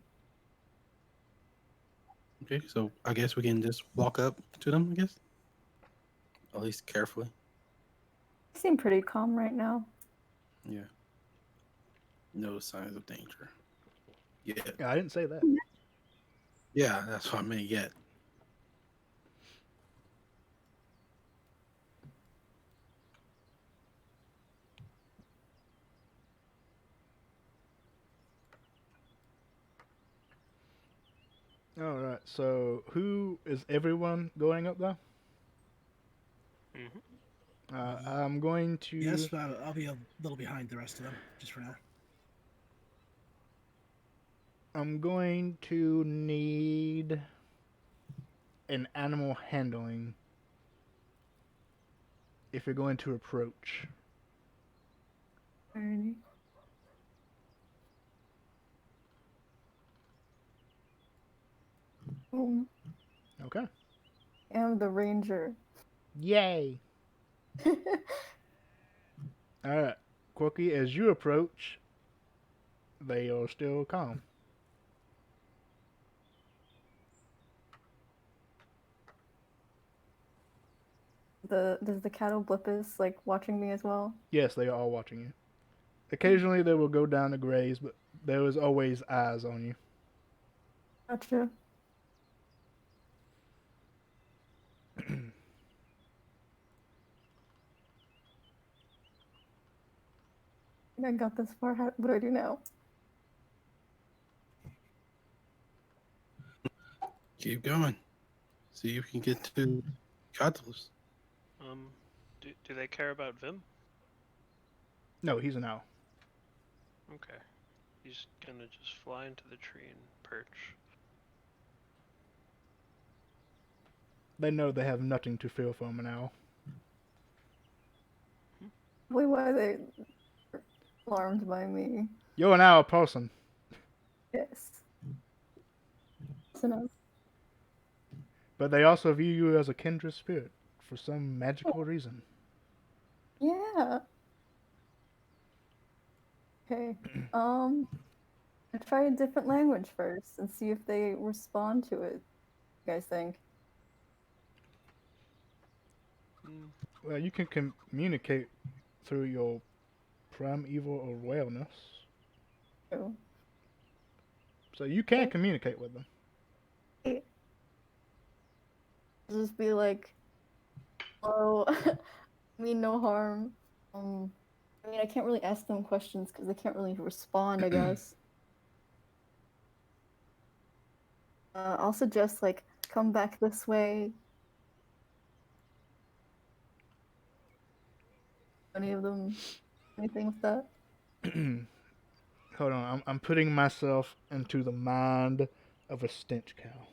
Okay, so I guess we can just walk up to them, I guess. At least carefully. You seem pretty calm right now. Yeah. No signs of danger. Yeah. Yeah, I didn't say that. Yeah, that's what I meant yet. All right. So who is everyone going up there? I'm going to. Yes, but I'll be a little behind the rest of them, just for now. I'm going to need an animal handling if you're going to approach. Alrighty. Boom. Okay. I'm the ranger. Yay. Alright. Quirky, as you approach, they are still calm. Does the cattle blippus like watching me as well? Yes, they are all watching you. Occasionally they will go down to graze, but there is always eyes on you. Gotcha. I think I got this far. What do I do now? Keep going. See if you can get to Catalyst. Do they care about Vim? No, he's an owl. Okay. He's gonna just fly into the tree and perch. They know they have nothing to fear from an owl. Wait, why are they alarmed by me? You're an owl person, Yes. So no. but they also view you as a kindred spirit for some magical reason. Yeah. Okay. I try a different language first and see if they respond to it. You guys think? Well, you can communicate through your primeval awareness, Oh. so you can Okay. communicate with them. Just be like, oh, mean no harm. I mean, I can't really ask them questions because they can't really respond, I guess. I'll suggest, like, come back this way. Any of them, anything with that? Hold on, I'm putting myself into the mind of a stench cow.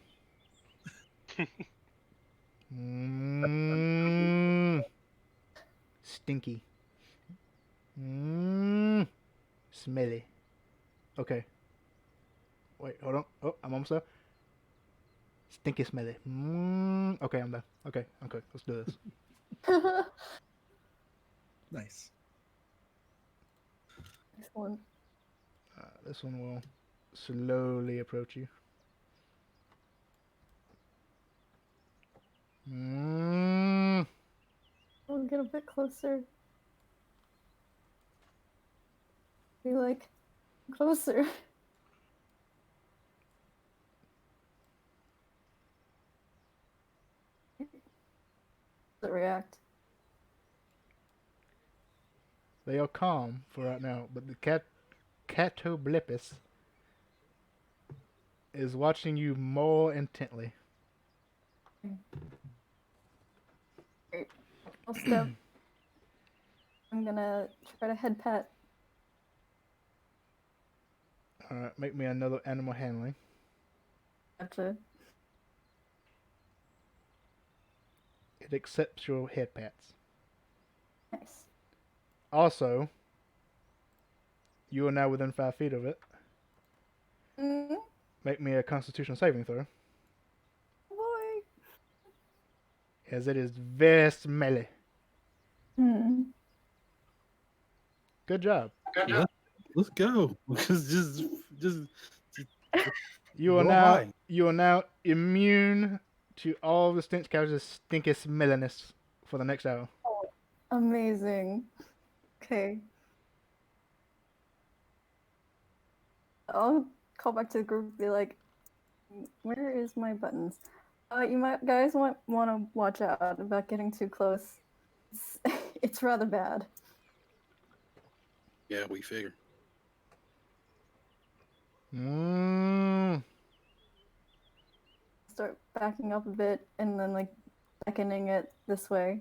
Stinky. Smelly. Okay. Wait, hold on. Oh, I'm almost there. Stinky smelly. Okay, I'm done. Okay, let's do this. Nice. Excellent. This one will slowly approach you. I'll get a bit closer. Be like, closer. Does it react? They are calm for right now, but the Catoblippus is watching you more intently. Great. I'll step. I'm gonna try to head pat. Alright, make me another animal handling. Gotcha. It accepts your head pats. Nice. Also, you are now within 5 feet of it. Mm-hmm. Make me a Constitution saving throw, Boy. as it is very smelly. Good job. Let's go. just You are Go now high. immune to all the stench cows' stinky smelliness for the next hour. Amazing. Okay. I'll call back to the group and be like, where is my buttons? You might guys want to watch out about getting too close. It's rather bad. Yeah, we figure. Start backing up a bit and then like beckoning it this way.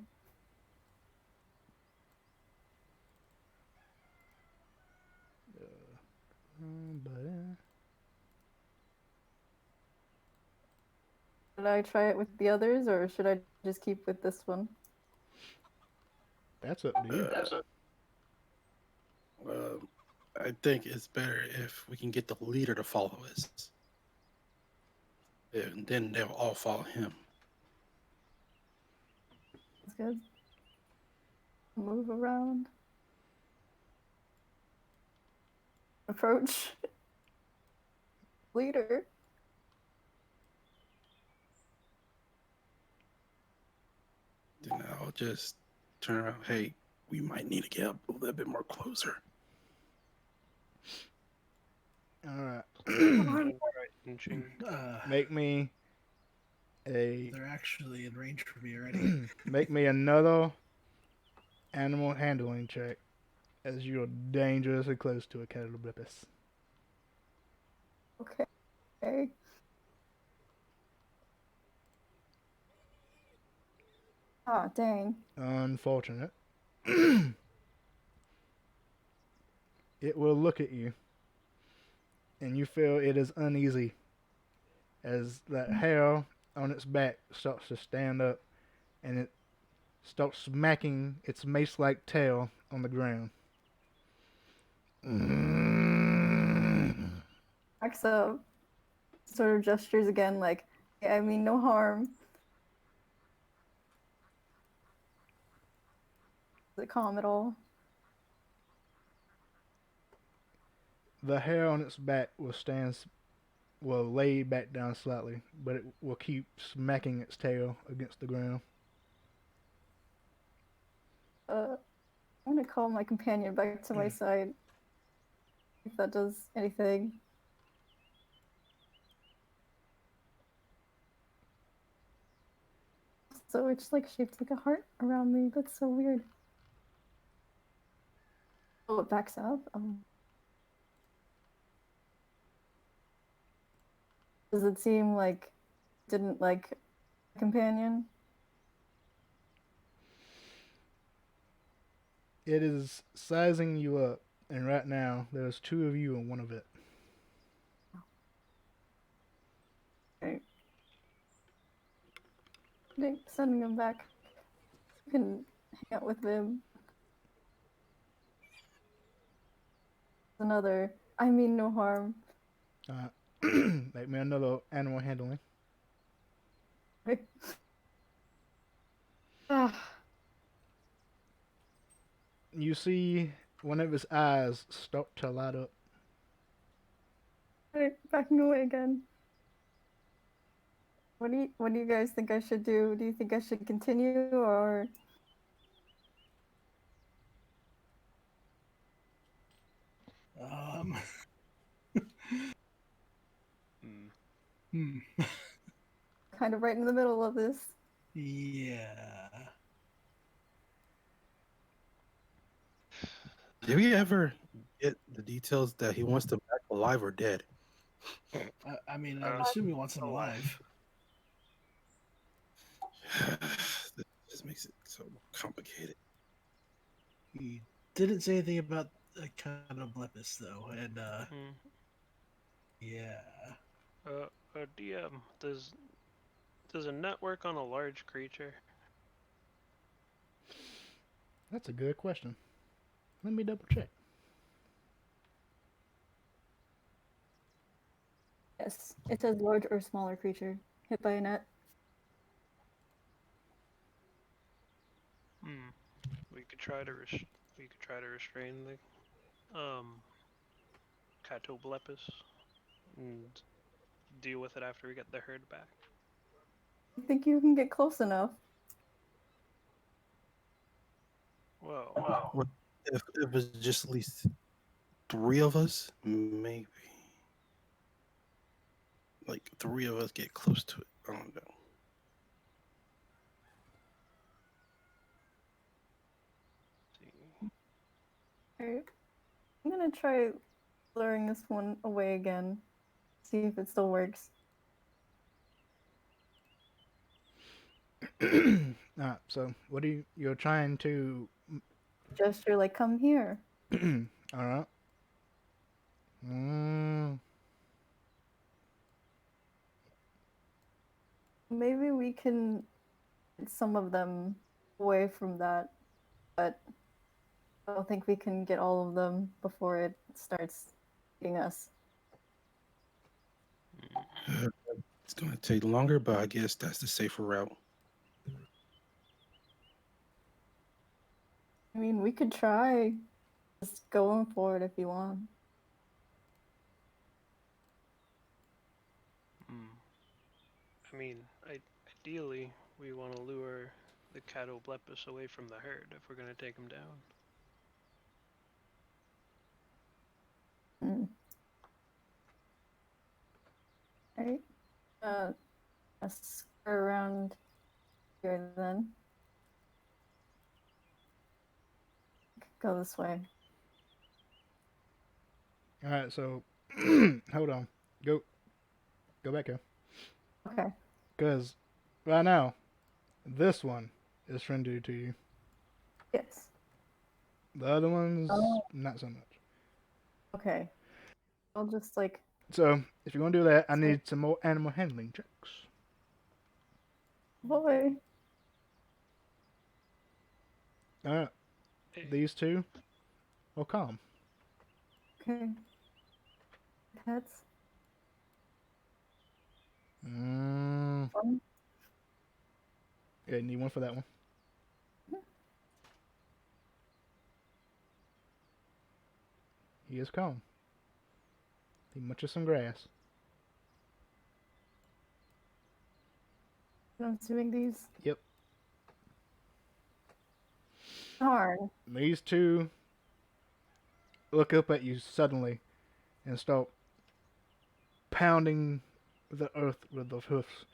Should I try it with the others, or should I just keep with this one? That's up to you. I think it's better if we can get the leader to follow us. And then they'll all follow him. That's good. Move around. Approach. Leader. Then I'll just turn around. Hey, we might need to get up a little bit more closer. All right. Right, inching. Make me a They're actually in range for me already. make me another animal handling check, as you're dangerously close to a Catoblepis. Okay. Ah, dang. Unfortunate. It will look at you, and you feel it is uneasy as that hair on its back starts to stand up, and it starts smacking its mace-like tail on the ground. Backs up. Sort of gestures again, like, I mean, no harm. Is it calm at all? The hair on its back will lay back down slightly, but it will keep smacking its tail against the ground. I'm gonna call my companion back to my side. If that does anything. So it's like shaped like a heart around me. That's so weird. Oh, it backs up. Does it seem like it didn't like a companion? It is sizing you up, and right now there's two of you and one of it. Okay. Sending him back. You can hang out with him. Another. I mean, no harm. Make me another animal handling. Ah, You see one of his eyes start to light up. right, backing away again. What do you guys think I should do? Do you think I should continue or Um, Hmm. kind of right in the middle of this? yeah. Did we ever get the details that he wants them back alive or dead? I mean, I'm assuming he wants them alive. This just makes it so complicated. He didn't say anything about a kind of blepis, though, and yeah. DM, does a net work on a large creature? That's a good question. Let me double check. Yes, it says large or smaller creature hit by a net. We could try to restrain the Catoblepis and deal with it after we get the herd back. I think you can get close enough. Well, What if it was just at least 3 of us? Maybe. Like 3 of us get close to it. I don't know. Alright. I'm gonna try luring this one away again. See if it still works. Alright, so what are you're trying to... Gesture like, come here. Alright. we can get some of them away from that, but I don't think we can get all of them before it starts eating us. It's going to take longer, but I guess that's the safer route. I mean, we could try just going for it if you want. I mean, ideally, we want to lure the Catoblepus away from the herd if we're going to take him down. Alright. Let's go around here then. Go this way. All right, so hold on. Go back here. Okay. Because right now, this one is friendly to you. Yes. The other ones, Oh. not so much. Okay. I'll just like. So if you're gonna do that, I Sweet. need some more animal handling checks. Boy. All right, Hey, these two are calm. Okay. Pets. Mm. Fun. Okay, need one for that one. He is calm. He munches some grass. I'm assuming these. Yep. Darn. These two look up at you suddenly and start pounding the earth with their hoofs.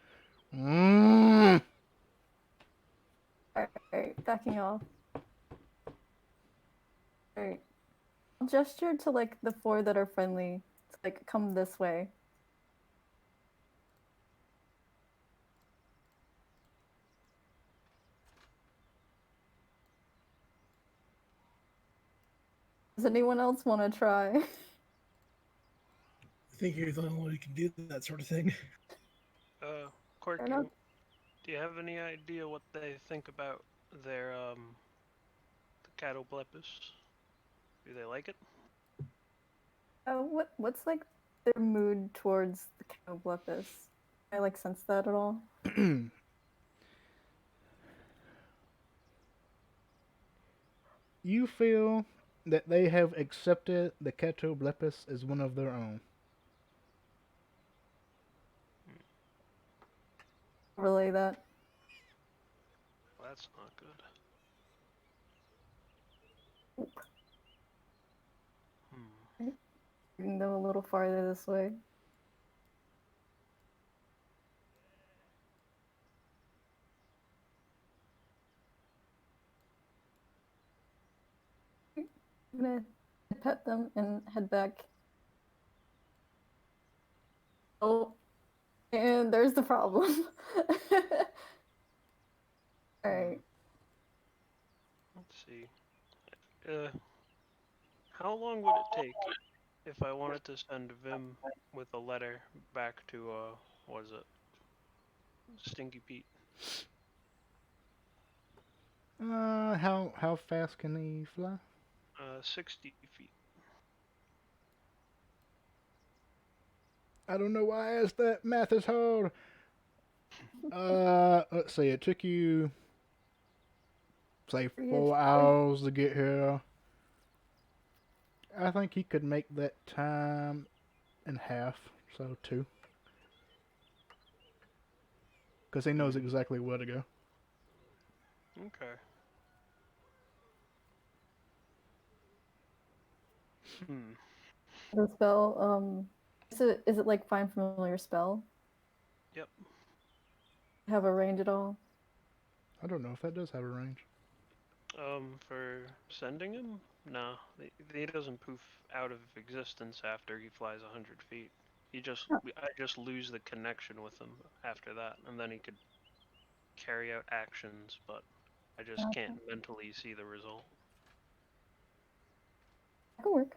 Mm. Alright, backing off. Alright. I'll gesture to like the four that are friendly to like come this way. Does anyone else want to try? I think you're the only one who can do that sort of thing. Corky, enough. do you have any idea what they think about their, the Catoblepus? Do they like it? What's like their mood towards the Catoblepus? Can I like sense that at all? You feel that they have accepted the Catoblepus as one of their own. Relay that. Well, that's not good. Bring them a little farther this way. I'm gonna pet them and head back. Oh, and there's the problem. Alright. Let's see. How long would it take if I wanted to send Vim with a letter back to, what is it? Stinky Pete. How fast can he fly? 60 feet. I don't know why I asked that. Math is hard. Let's see. It took you, say, 4 hours to get here. I think he could make that time in half, so 2. Because he knows exactly where to go. Okay. The spell, is it like find familiar spell? Yep. Have a range at all? I don't know if that does have a range. For sending him? No, he doesn't poof out of existence after he flies 100 feet. I just lose the connection with him after that, and then he could carry out actions, but I just can't mentally see the result. That could work.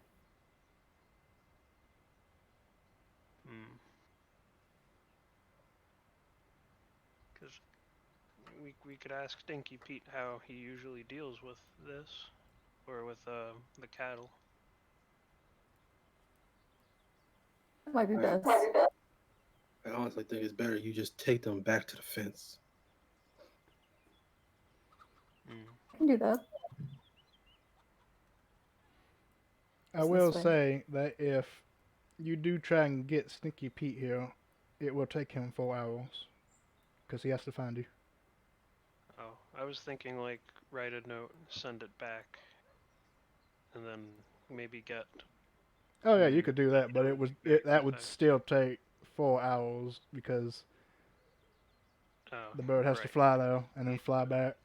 Because we could ask Stinky Pete how he usually deals with this, or with the cattle. That might be best. I honestly think it's better you just take them back to the fence. I can do that. I It's will this way. say that if you do try and get Stinky Pete here, it will take him 4 hours. Because he has to find you. Oh, I was thinking like write a note, send it back, and then maybe get. Oh yeah, you could do that, but that would Okay. still take 4 hours because Oh, the bird has to right. fly though and then fly back.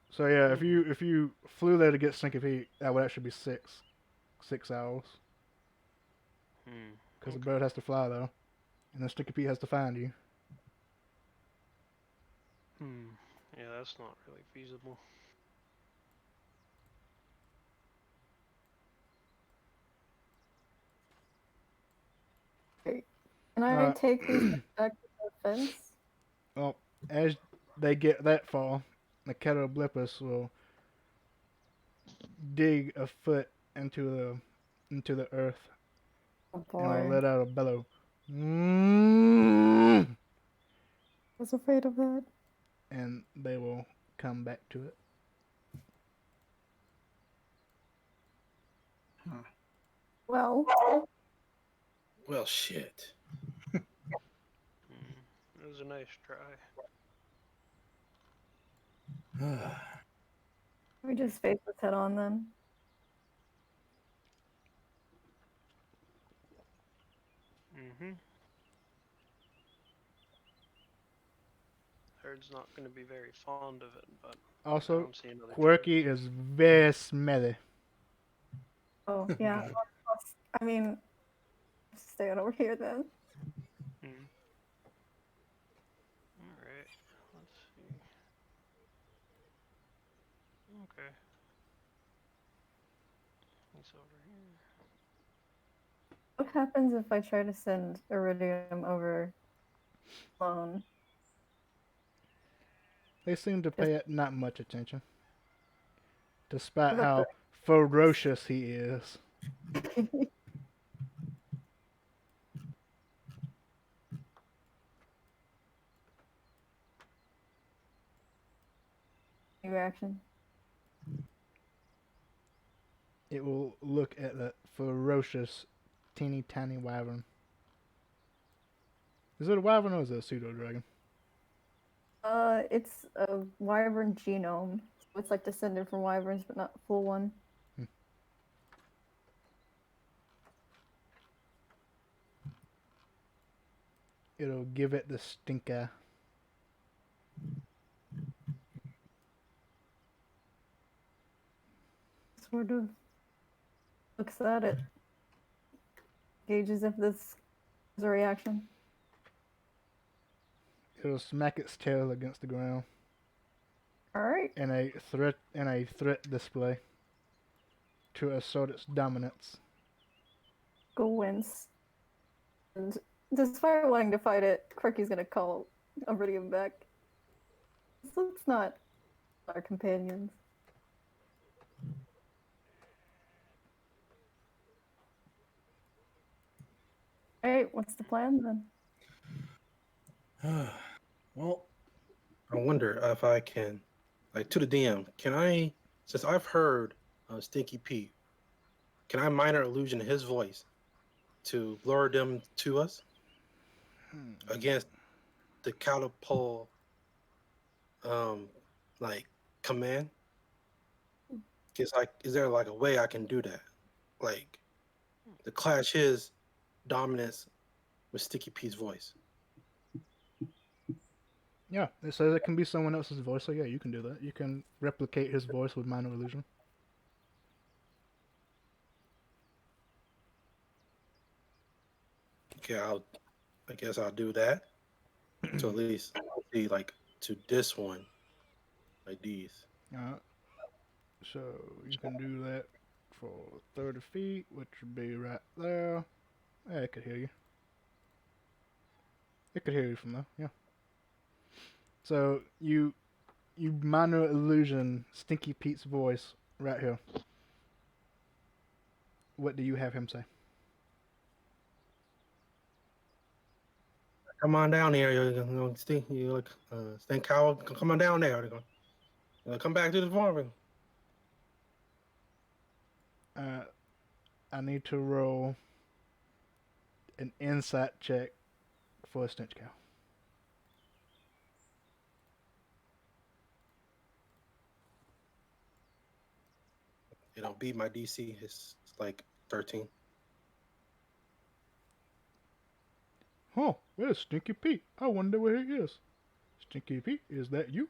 So yeah, if you flew there to get Stinky Pete, that would actually be 6 hours because the bird has to fly though, and then Stinky Pete has to find you. Yeah, that's not really feasible. Great. Can I take these back to the fence? Well, as they get that far, the Catoblepas will dig a foot into the earth Oh and will boy. let out a bellow. I was afraid of that. And they will come back to it. Well, Well, shit. It was a nice try. we just face this head on then. Herd's not going to be very fond of it, but I Also, don't see another Quirky choice. is very smelly. Oh yeah. I mean, stay on over here then. Alright, let's see. Okay. He's over here. What happens if I try to send Iridium over alone? They seem to pay it not much attention, despite What about how ferocious he is. the new action? It will look at the ferocious, teeny tiny wyvern. Is it a wyvern or is it a pseudo dragon? It's a wyvern genome. So it's like descended from wyverns, but not a full one. It'll give it the stink eye. Sort of looks at it, gauges if this is a reaction. It'll smack its tail against the ground All right. in a threat display to assert its dominance. Go wince. And despite wanting to fight it, Quirky's gonna call Iridium back. Let's not our companions. Alright, what's the plan then? Well, I wonder if I can, like, to the DM, can I, since I've heard Stinky Pete, can I minor illusion his voice to lure them to us against the catapult, like, command? Is there like a way I can do that? Like, to clash his dominance with Stinky Pete's voice? Yeah, it says it can be someone else's voice, so yeah, you can do that. You can replicate his voice with minor illusion. Okay, I guess I'll do that. So at least see, like, to this one, like these. Alright. So you can do that for 30 feet, which would be right there. Yeah, it could hear you. It could hear you from there, yeah. So you minor illusion Stinky Pete's voice right here. What do you have him say? Come on down here. Stink cow. Come on down there. Come back to the farm. I need to roll an insight check for a stench cow. Beat my DC. It's like 13. Oh, where's Stinky Pete? I wonder where he is. Stinky Pete, is that you?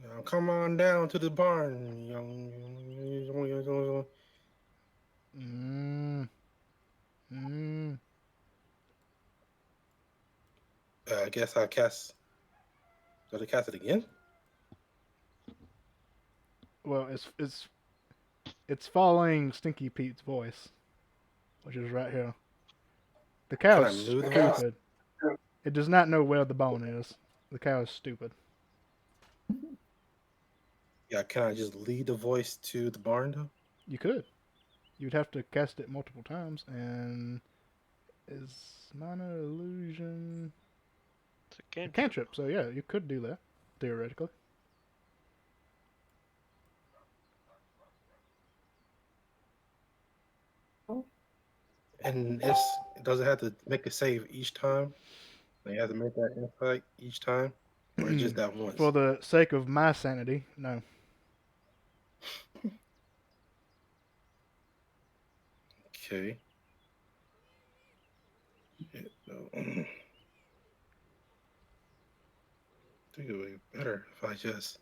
Now come on down to the barn. I guess I cast. Did I cast it again? Well, it's following Stinky Pete's voice, which is right here. The cow Can I is move the cow? stupid. It does not know where the bone is. The cow is stupid. Yeah, can I just lead the voice to the barn though? You could. You'd have to cast it multiple times, and is minor illusion It's a a cantrip. cantrip? So yeah, you could do that theoretically. And does it have to make a save each time? They have to make that insight each time, or just that once? For the sake of my sanity, no. Okay. Yeah, no. I think it would be better if I just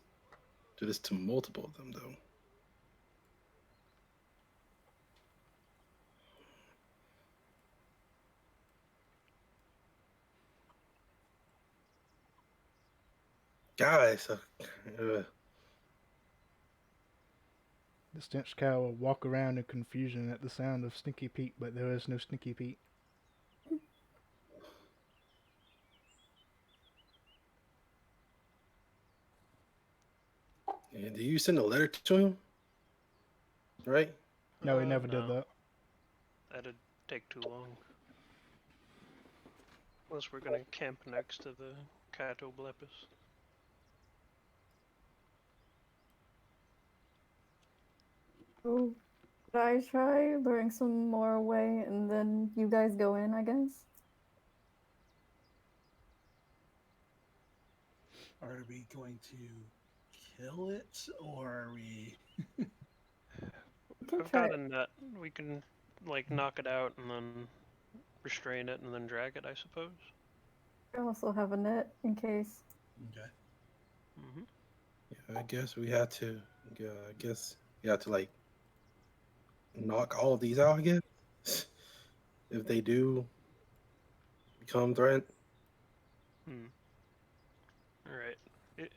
do this to multiple of them, though. Guys, The stench cow will walk around in confusion at the sound of Stinky Pete, but there is no Stinky Pete. and do you send a letter to him? Right? No, he never did No. that. That'd take too long. Unless we're gonna camp next to the Catoblepis. Oh, could I try luring some more away and then you guys go in, I guess? Are we going to kill it, or are we? We can I've try. got a net. We can like knock it out and then restrain it and then drag it, I suppose. I also have a net in case. Okay. Mm-hmm. Yeah, I guess we have to. Yeah, I guess we have to like knock all of these out. I guess if they do become threatened. Alright.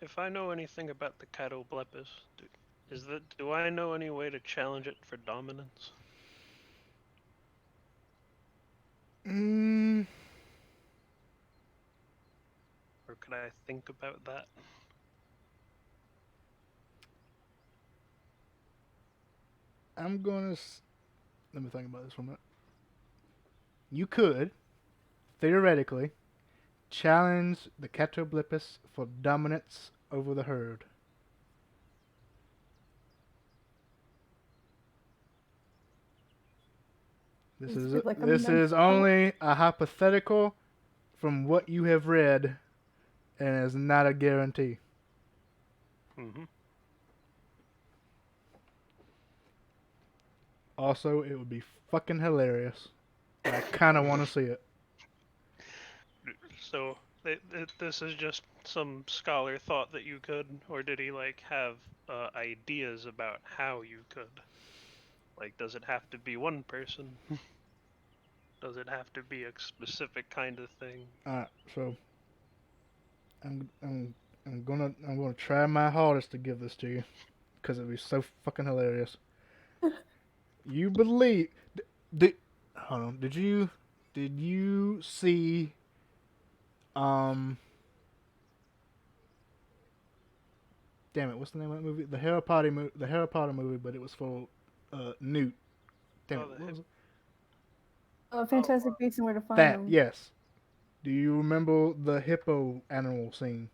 If I know anything about the Catoblepis, do I know any way to challenge it for dominance? Or could I think about that? I'm gonna. Let me think about this for a minute. You could, theoretically, challenge the Catoblepis for dominance over the herd. This This is feels like a this is mental- only a hypothetical from what you have read, and is not a guarantee. Mm-hmm. Also, it would be fucking hilarious. I kind of want to see it. So, this is just some scholar thought that you could, or did he like have ideas about how you could? Like, does it have to be one person? Does it have to be a specific kind of thing? Alright, so I'm gonna try my hardest to give this to you, because it'd be so fucking hilarious. You believe? Hold on. Did you see Um, damn it, what's the name of that movie? The Harry Potter movie, but it was for Newt. Damn Oh, it, the what was it? Fantastic Beasts and Where to Find That, Them. yes. Do you remember the hippo animal scene?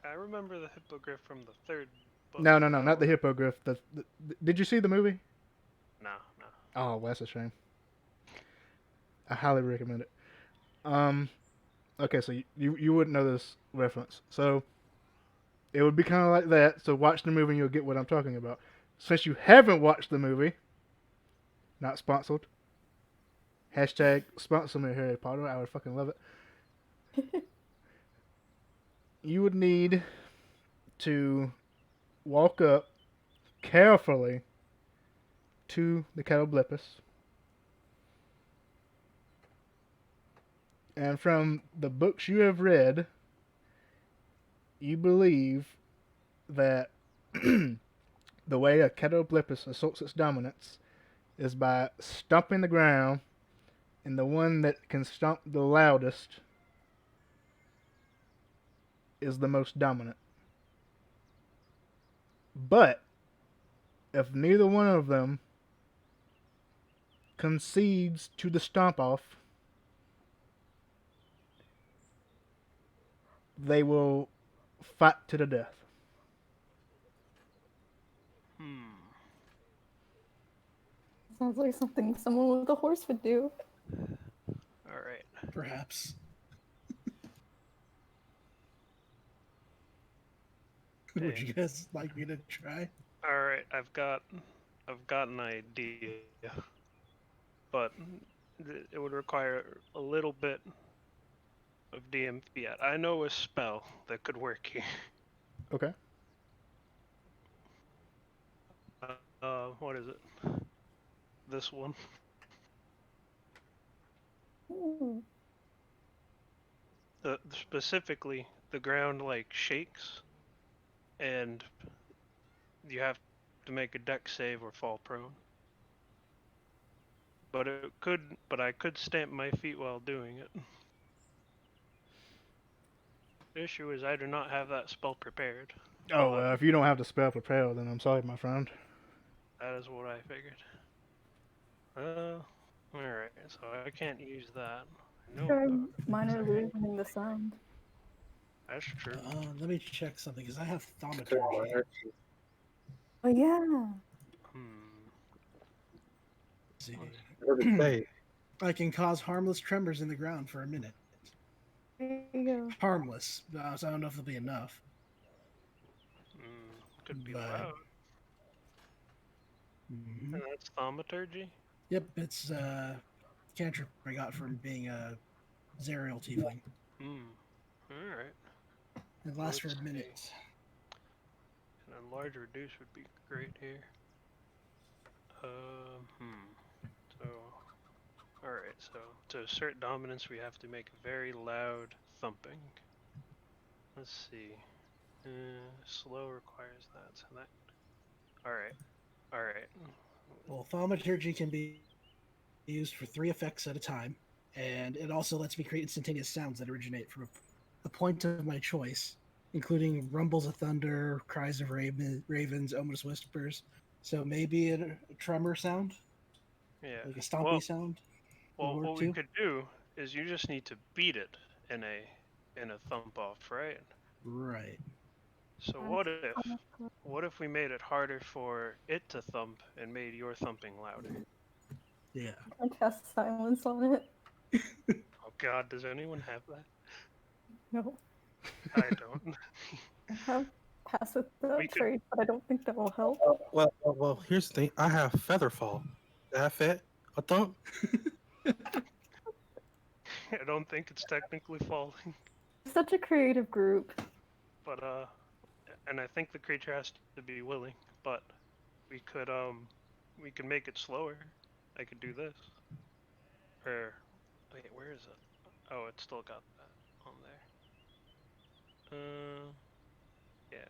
I remember the hippogriff from the third book. No, but I not the don't- hippogriff. Did you see the movie? No, no. Oh, well, that's a shame. I highly recommend it. Okay, so you wouldn't know this reference. So it would be kind of like that. So watch the movie and you'll get what I'm talking about. Since you haven't watched the movie, not sponsored. Hashtag sponsor me, Harry Potter. I would fucking love it. You would need to walk up carefully to the Catoblepus. And from the books you have read, you believe that the way a Catoblepus assaults its dominance is by stomping the ground, and the one that can stomp the loudest is the most dominant. But if neither one of them concedes to the stomp off, they will fight to the death. Sounds like something someone with a horse would do. All right. Perhaps. Hey. Would you guys like me to try? All right. I've got an idea, but it would require a little bit of DMV. I know a spell that could work here. Okay. What is it? This one. Ooh. Specifically, the ground like shakes, and you have to make a dex save or fall prone. But I could stamp my feet while doing it. The issue is I do not have that spell prepared. Oh, well, if you don't have the spell prepared, then I'm sorry, my friend. That is what I figured. Alright, so I can't use that. Try minor illusioning the sound. That's true. Let me check something because I have thaumaturgy. Oh yeah. Let's see. What did it say? I can cause harmless tremors in the ground for a minute. There you go. Harmless. So I don't know if it'll be enough. Could be But- loud. Mhm. And that's thaumaturgy? Yep, it's cantrip I got from being a Zerial tiefling. Alright. It lasts for Let's a minute. And a large reduce would be great here. So, alright, so to assert dominance we have to make a very loud thumping. Let's see. Slow requires that, so that... Alright. Well, thaumaturgy can be used for 3 effects at a time, and it also lets me create instantaneous sounds that originate from a point of my choice, including rumbles of thunder, cries of ravens, ominous whispers. So maybe a tremor sound, Yeah. like a stompy sound. Well, work what we too. could do is you just need to beat it in a thump off, right? Right. So what if we made it harder for it to thump and made your thumping louder? Yeah. I cast silence on it. Oh God, does anyone have that? No. I don't. I have pass without We could- trade, but I don't think that will help. Well, here's the thing. I have Featherfall. That fit? A thump? I don't think it's technically falling, Such a creative group. but and I think the creature has to be willing. But we could make it slower. I could do this. Or wait, where is it? Oh, it's still got that on there. Yeah.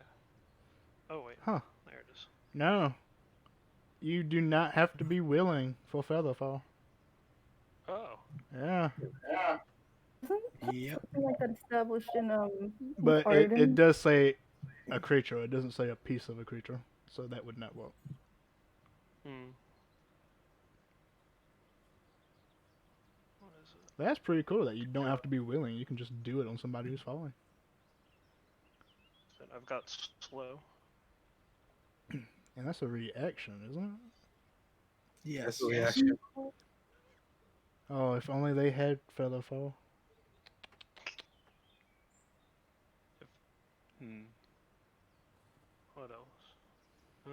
Oh wait. Huh. There it is. No. You do not have to be willing for Featherfall. Oh. Yeah. Yep. Something like that established in But it Arden. does say a creature. It doesn't say a piece of a creature, so that would not work. Hmm. What is it? That's pretty cool that you don't have to be willing. You can just do it on somebody who's falling. That I've got slow. And that's a reaction, isn't it? Yes. That's a reaction. Oh, if only they had feather fall. Hmm. What else?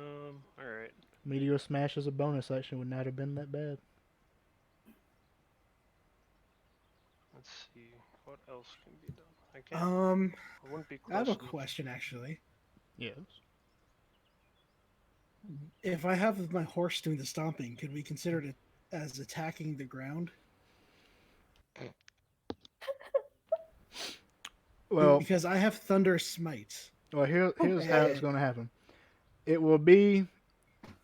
Alright. Meteor smash as a bonus action would not have been that bad. Let's see. What else can be done? I can't. I wouldn't be close I have a enough. question actually. Yes. If I have my horse doing the stomping, could we consider it as attacking the ground? Well, Because I have Thunder Smite. here's how it's going to happen. It will be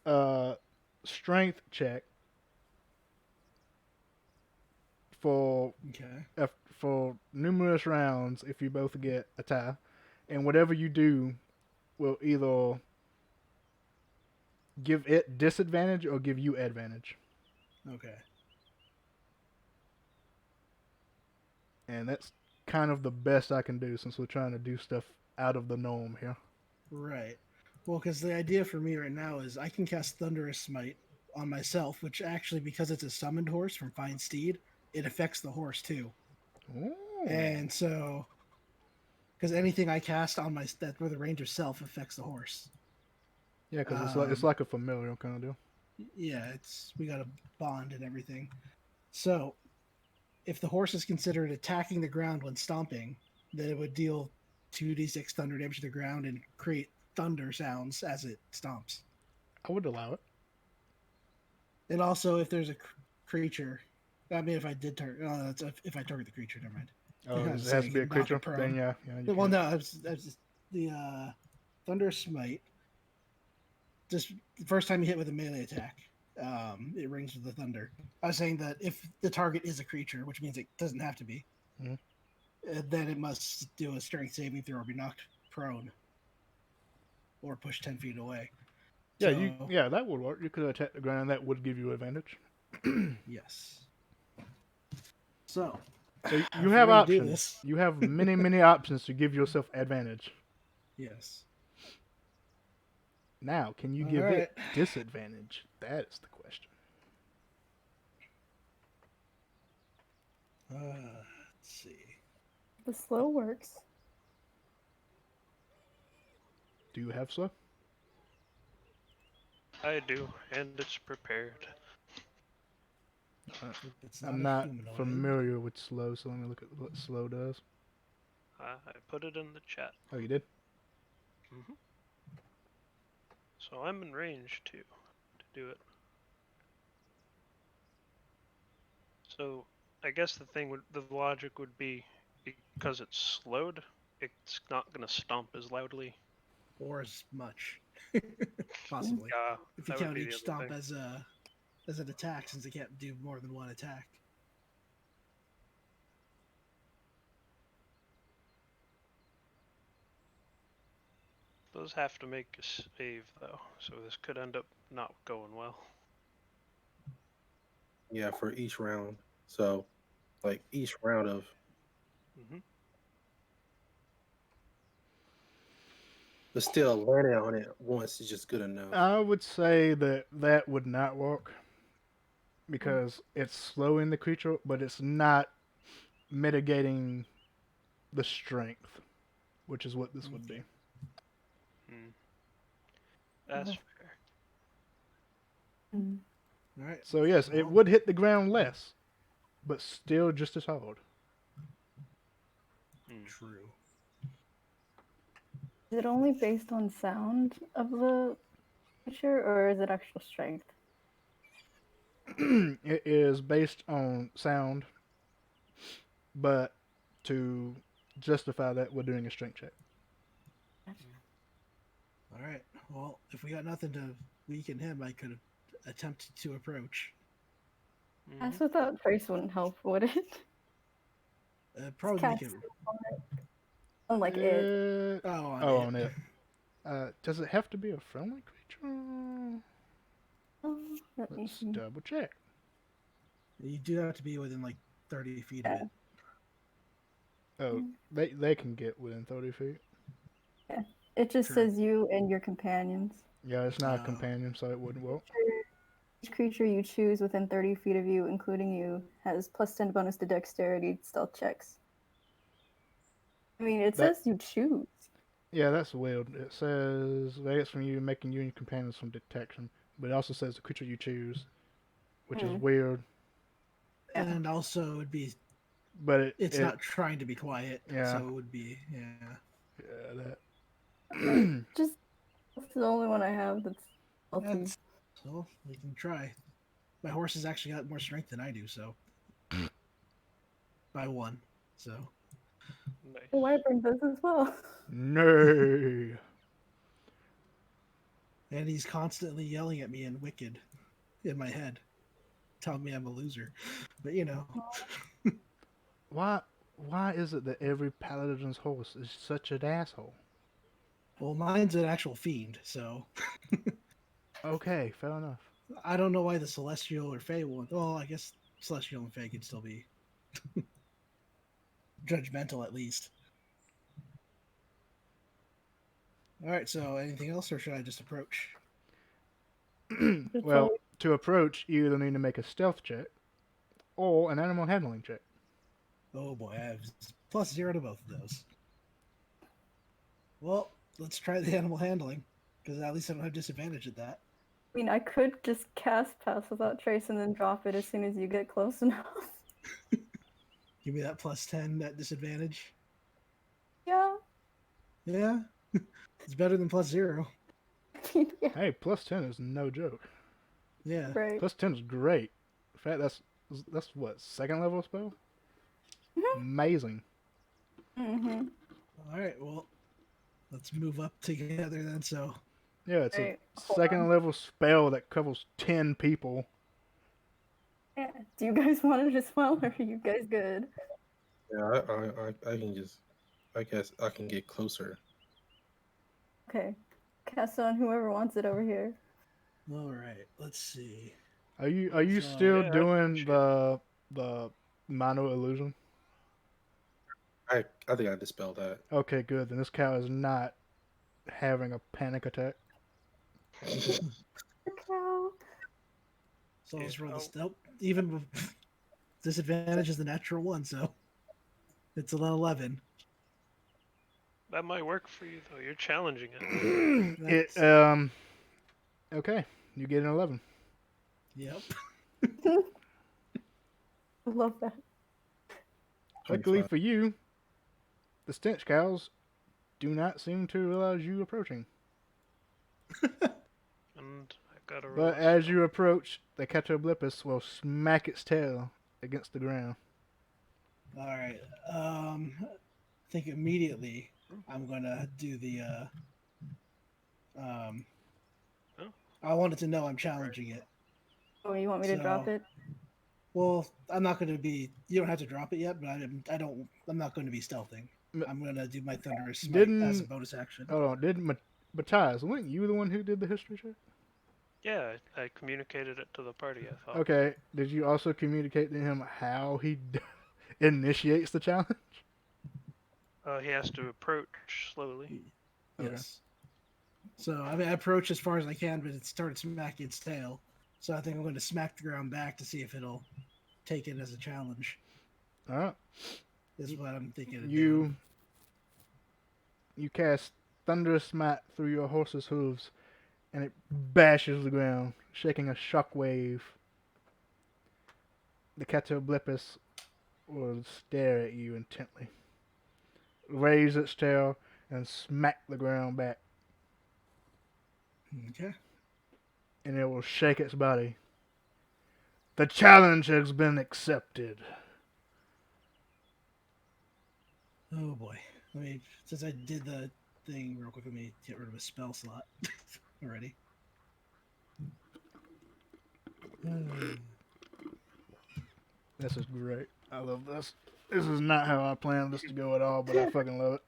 a strength check for Okay. for numerous rounds if you both get a tie, and whatever you do will either give it disadvantage or give you advantage. Okay. And that's kind of the best I can do since we're trying to do stuff out of the norm here. Right. Well, because the idea for me right now is I can cast Thunderous Smite on myself, which actually, because it's a summoned horse from Fine Steed, it affects the horse too. Ooh. And so, because anything I cast on my that with a range of self affects the horse. Yeah, because it's like a familiar kind of deal. Yeah, we got a bond and everything. So, if the horse is considered attacking the ground when stomping, then it would deal 2d6 thunder damage to the ground and create thunder sounds as it stomps. I would allow it. And also, if there's a creature, I mean, if I did if I target the creature, never mind. Oh, Yeah, it so has you to be a can knock it creature. prone. Then yeah. You Well, can. no, I was just, the Thunder Smite. Just the first time you hit with a melee attack, it rings with the thunder. I was saying that if the target is a creature, which means it doesn't have to be, Mhm. then it must do a strength saving throw or be knocked prone or push 10 feet away. Yeah, So, that would work. You could attack the ground. That would give you advantage. yes. So So you if have we're gonna do options. this- You have many options to give yourself advantage. Yes. Now, can you All give it right. disadvantage? That is the question. Let's see. The slow works. Do you have slow? I do, and it's prepared. It's I'm a not humanoid. familiar with slow, so let me look at what slow does. I put it in the chat. Oh, you did? So I'm in range to do it. So I guess the logic would be because it's slowed, it's not gonna stomp as loudly. Or as much. Possibly. Yeah, If you that would count be the each other stomp thing. as an attack, since it can't do more than one attack. Those have to make a save though, so this could end up not going well. Yeah, for each round. So, like each round of. But still, landing on it once is just good enough. I would say that would not work because it's slowing the creature, but it's not mitigating the strength, which is what this would be. That's Okay. fair. Mm. All right. So yes, it would hit the ground less, but still just as hard. True. Is it only based on sound of the creature, or is it actual strength? It is based on sound, but to justify that, we're doing a strength check. All right. Well, if we got nothing to weaken him, I could attempt to approach. I also thought Trace wouldn't help, would it? Probably make it. Unlike it. Oh, on it. Does it have to be a friendly creature? Let me Let's see. double check. You do have to be within like 30 feet of it. Oh, they can get within 30 feet. Yeah. It just True. says you and your companions. Yeah, it's not a Oh. companion, so it wouldn't work. Each creature you choose within 30 feet of you, including you, has +10 bonus to dexterity stealth checks. I mean, it That- says you choose. Yeah, that's weird. It says Vegas from you, making you and your companions from detection, but it also says the creature you choose, which is weird. And also, it'd be. But It's not trying to be quiet, Yeah. so it would be. Yeah. Yeah, that. Just that's the only one I have that's stealthy. That's, so we can try. My horse has actually got more strength than I do, so by 1. So Nice. The wyvern does as well. No. and he's constantly yelling at me in Wicked in my head, telling me I'm a loser. But you know, Why is it that every paladin's horse is such an asshole? well, mine's an actual fiend, so Okay, fair enough. I don't know why the Celestial or Fey one. Well, I guess Celestial and Fey could still be judgmental at least. All right, so anything else, or should I just approach? Well, to approach, you either need to make a stealth check or an animal handling check. Oh boy, I have +0 to both of those. Well, let's try the animal handling, because at least I don't have disadvantage at that. I mean, I could just cast Pass Without Trace and then drop it as soon as you get close enough. Give me that +10 at disadvantage. Yeah. Yeah, it's better than +0. Yeah. Hey, +10 is no joke. Yeah. Right. +10 is great. In fact, that's what, 2nd level spell? Amazing. Mm-hmm. All right, well, let's move up together then. So, Yeah, it's Right. a 2nd level spell that covers 10 people. Yeah. Do you guys want it as well, or are you guys good? Yeah, I can just. I guess I can get closer. Okay. Cast on whoever wants it over here. all right, let's see. Are you So- still Yeah, doing the minor illusion? I think I dispelled that. Okay, good. Then this cow is not having a panic attack. Cow. So let's Yeah, roll this. Nope. Even with disadvantage is the natural 1, so it's an 11. That might work for you though. You're challenging it. That's- Okay, you get an 11. Yep. I love that. Luckily 25. for you, the stench cows do not seem to realize you approaching. And I gotta roll. But as you approach, the Catoblepus will smack its tail against the ground. All right. I think immediately I'm gonna do the. I wanted to know I'm challenging it. Oh, you want me to drop So- it? Well, I'm not going to be. You don't have to drop it yet, but I don't. I'm not going to be stealthing. I'm going to do my thunderous smite as a bonus action. Hold on, didn't Matthias, weren't you the one who did the history check? Yeah, I communicated it to the party. I thought. Okay, did you also communicate to him how he initiates the challenge? He has to approach slowly. Okay. Yes. So I mean, I approach as far as I can, but it started smacking its tail. So I think I'm going to smack the ground back to see if it'll take it as a challenge. All right. Is what I'm thinking. Of You doing. you cast thunderous smite through your horse's hooves, and it bashes the ground, shaking a shockwave. The Catoblepus will stare at you intently, raise its tail, and smack the ground back, Okay. and it will shake its body. The challenge has been accepted. Oh boy. Let me. Since I did the thing real quick, let me get rid of a spell slot already. This is great. I love this. This is not how I planned this to go at all, but I fucking love it.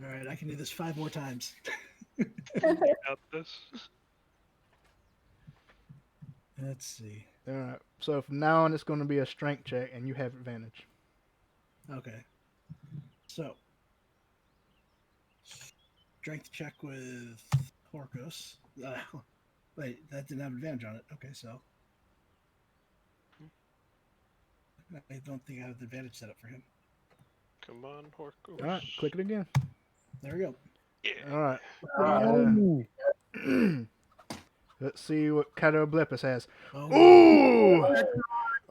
All right, I can do this 5 more times. Got this. Let's see. All right. So from now on, it's going to be a strength check, and you have advantage. Okay. So, strength check with Horkos. Wait, that didn't have advantage on it. Okay, so I don't think I have the advantage set up for him. Come on, Horkos. All right. Click it again. There we go. Yeah. All right. Oh. Let's see what Catoblepus has. Oh, Ooh!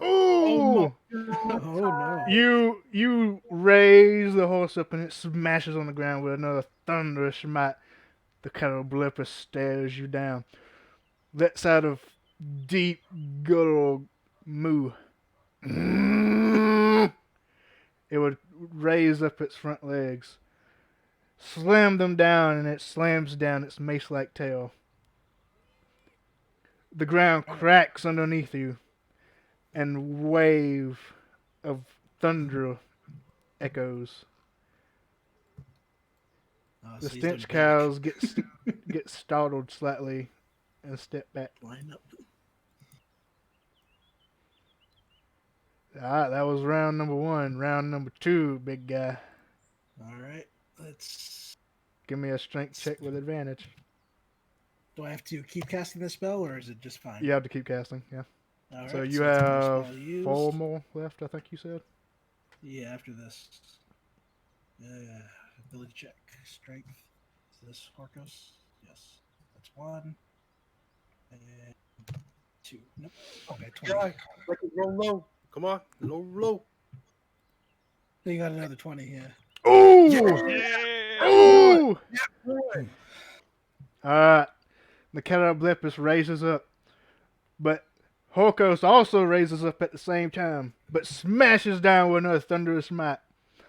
Ooh! oh no. You raise the horse up and it smashes on the ground with another thunderous smite. The Catoblepus stares you down. Lets out a deep guttural moo. It would raise up its front legs, slam them down, and it slams down its mace-like tail. The ground cracks underneath you, and wave of thunder echoes. So The he's stench doing back. cows get startled slightly and step back. Line up. Alright, that was round number 1. Round number 2, big guy. All right. Let's. Give me a strength check with advantage. Do I have to keep casting this spell, or is it just fine? You have to keep casting, yeah. All So right, you that's another have spell used. 4 more left, I think you said. Yeah, after this. Ability check. Strength. Is this Horkos? Yes. That's 1. And 2. Nope. Okay, 20. Yeah, like it roll low. Come on, low. So you got another 20, yeah. Ooh! Yeah. Ooh! Boy. Alright. The Catoblepus raises up. But Horkos also raises up at the same time, but smashes down with another thunderous smite.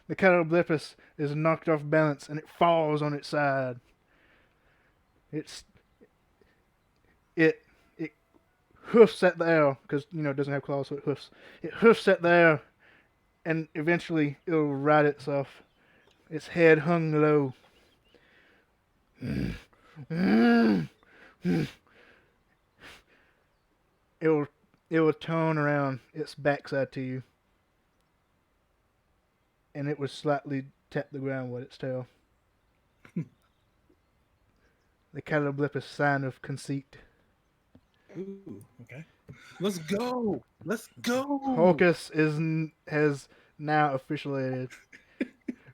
The Catoblepus is knocked off balance and it falls on its side. It hoofs at the air, because, it doesn't have claws, so it hoofs. It hoofs at the air, and eventually it'll right itself. Its head hung low. It will turn around its backside to you, and it would slightly tap the ground with its tail. The Catoblepus sign of conceit. Ooh, okay. Let's go. Horkos has now officially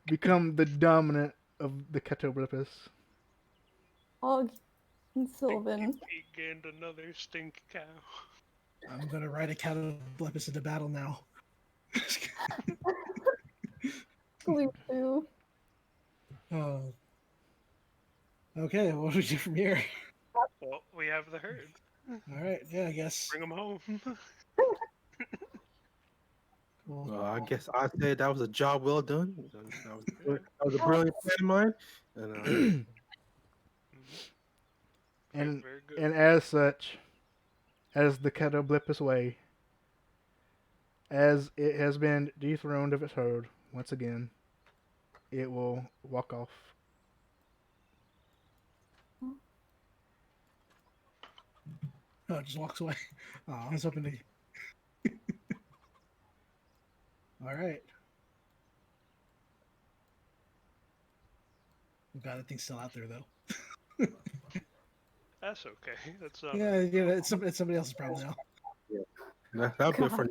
become the dominant of the Catoblepus. Og and Sylvan. He gained another stink cow. I'm going to ride a Catoblepus into battle now. Please do. Oh. Okay, what do we do from here? Well, we have the herd. All right, yeah, I guess. Bring them home. Cool. I guess I said that was a job well done. That was a brilliant plan of mine. And And very good. and as such, as the Catoblepus way, as it has been dethroned of its herd once again, it will walk off. Oh, it just walks away. Oh, I was hoping to. All right. Oh, God, that thing's still out there, though. That's okay. That's not. Yeah, it's somebody else's problem now. that'll be for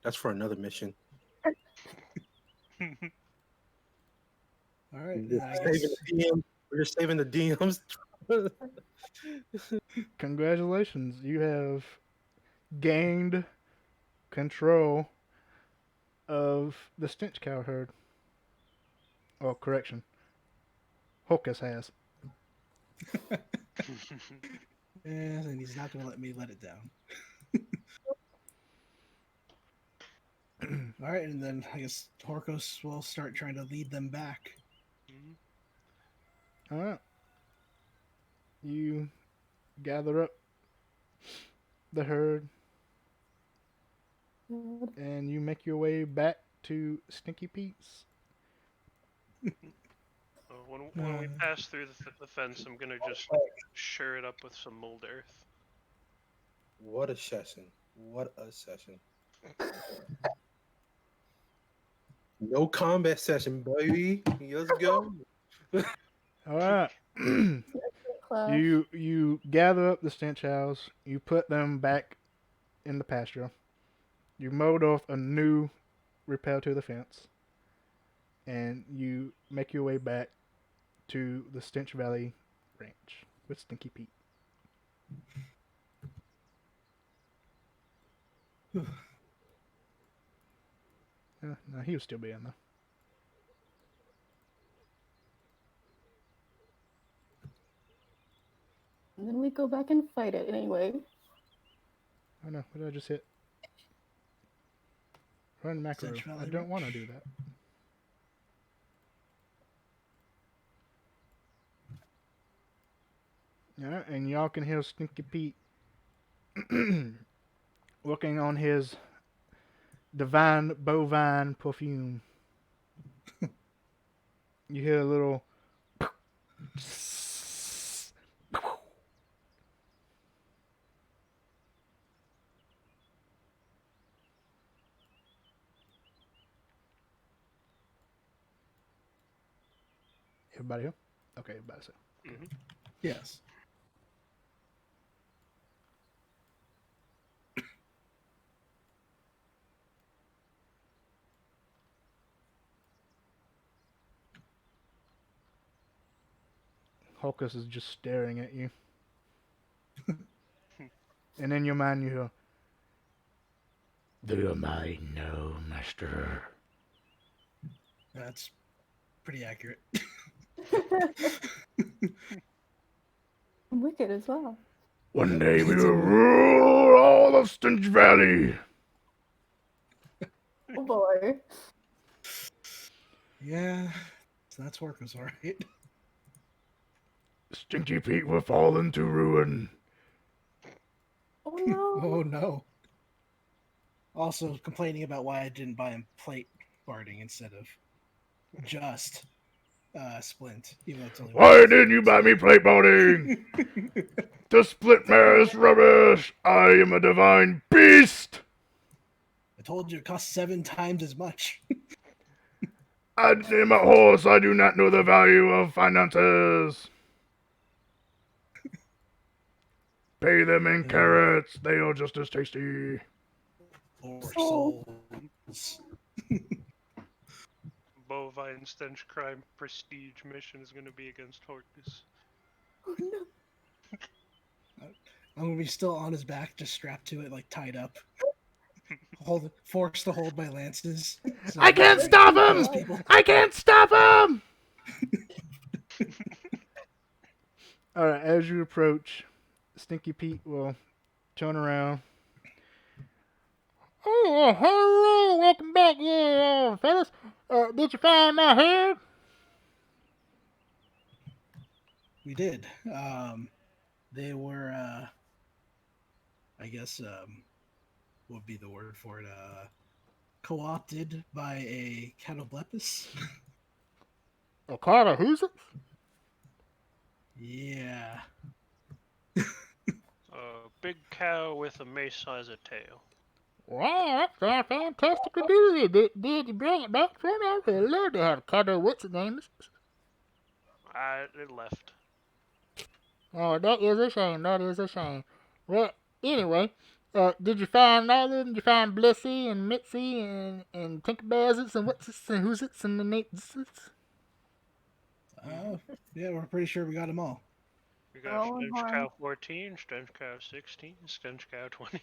that's for another mission. All right. We're then I just guess- saving the DMs. We're just saving the DMs. Congratulations, you have gained control of the stench cow herd. Oh, correction. Horkos has. and he's not going to let me let it down. All right, and then I guess Horkos will start trying to lead them back. Mhm. Alright. You gather up the herd God. and you make your way back to Stinky Pete's. When we pass through the fence, I'm gonna just shore it up with some mold earth. What a session. What a session. No combat session, baby. Let's go. All right. Clash. You gather up the stench owls. You put them back in the pasture. You mowed off a new rappel to the fence, and you make your way back to the StenchValley Ranch with Stinky Pete. No, he was still being though. And then we go back and fight it anyway. Oh no, what did I just hit? Run macro. StenchValley I don't want to Ranch. do that. Yeah, and y'all can hear Stinky Pete working on his divine bovine perfume. You hear a little. Everybody here? Okay, everybody say. Mm-hmm. Yes. Hawkus is just staring at you. And in your mind you hear, "Do I know, master?" That's pretty accurate. Wicked as well. One day we will rule all of Stench Valley. Oh boy. Yeah, so that's Orcus, all right. Stinky Pete will fall into ruin. Oh no. Oh no. Also complaining about why I didn't buy him plate barding instead of just splint. Even though it's only Why didn't you buy me plate boating? The split mare is rubbish. I am a divine beast. I told you it costs 7 times as much. I am a horse. I do not know the value of finances. Pay them in carrots. They are just as tasty. Or Oh. souls. Bovine Stench Krime prestige mission is gonna be against Horcus. Oh no. I'm gonna be still on his back, just strapped to it, like tied up. Forced to hold my lances. So I can't stop those him. people- I can't stop him. All right, as you approach, Stinky Pete will turn around. Oh, hello, welcome back, fellas. Did you find my herd? We did. They were, I guess, what would be the word for it? Co-opted by a catoblepus. A Carter who's it? Yeah. Big cow with a mace as a tail. Wow, that sounds fantastic to do. Did you bring it back for me? I would love to have a Carter. What's his name? It left. Oh, that is a shame. That is a shame. Well, anyway, did you find all of them? Did you find Blissy and Mitzi and Tinkerbell's and what's it and who's it and the Nate's? Yeah, we're pretty sure we got them all. We got Oh, Stench my. Cow 14, Stench Cow 16, Stench Cow 20.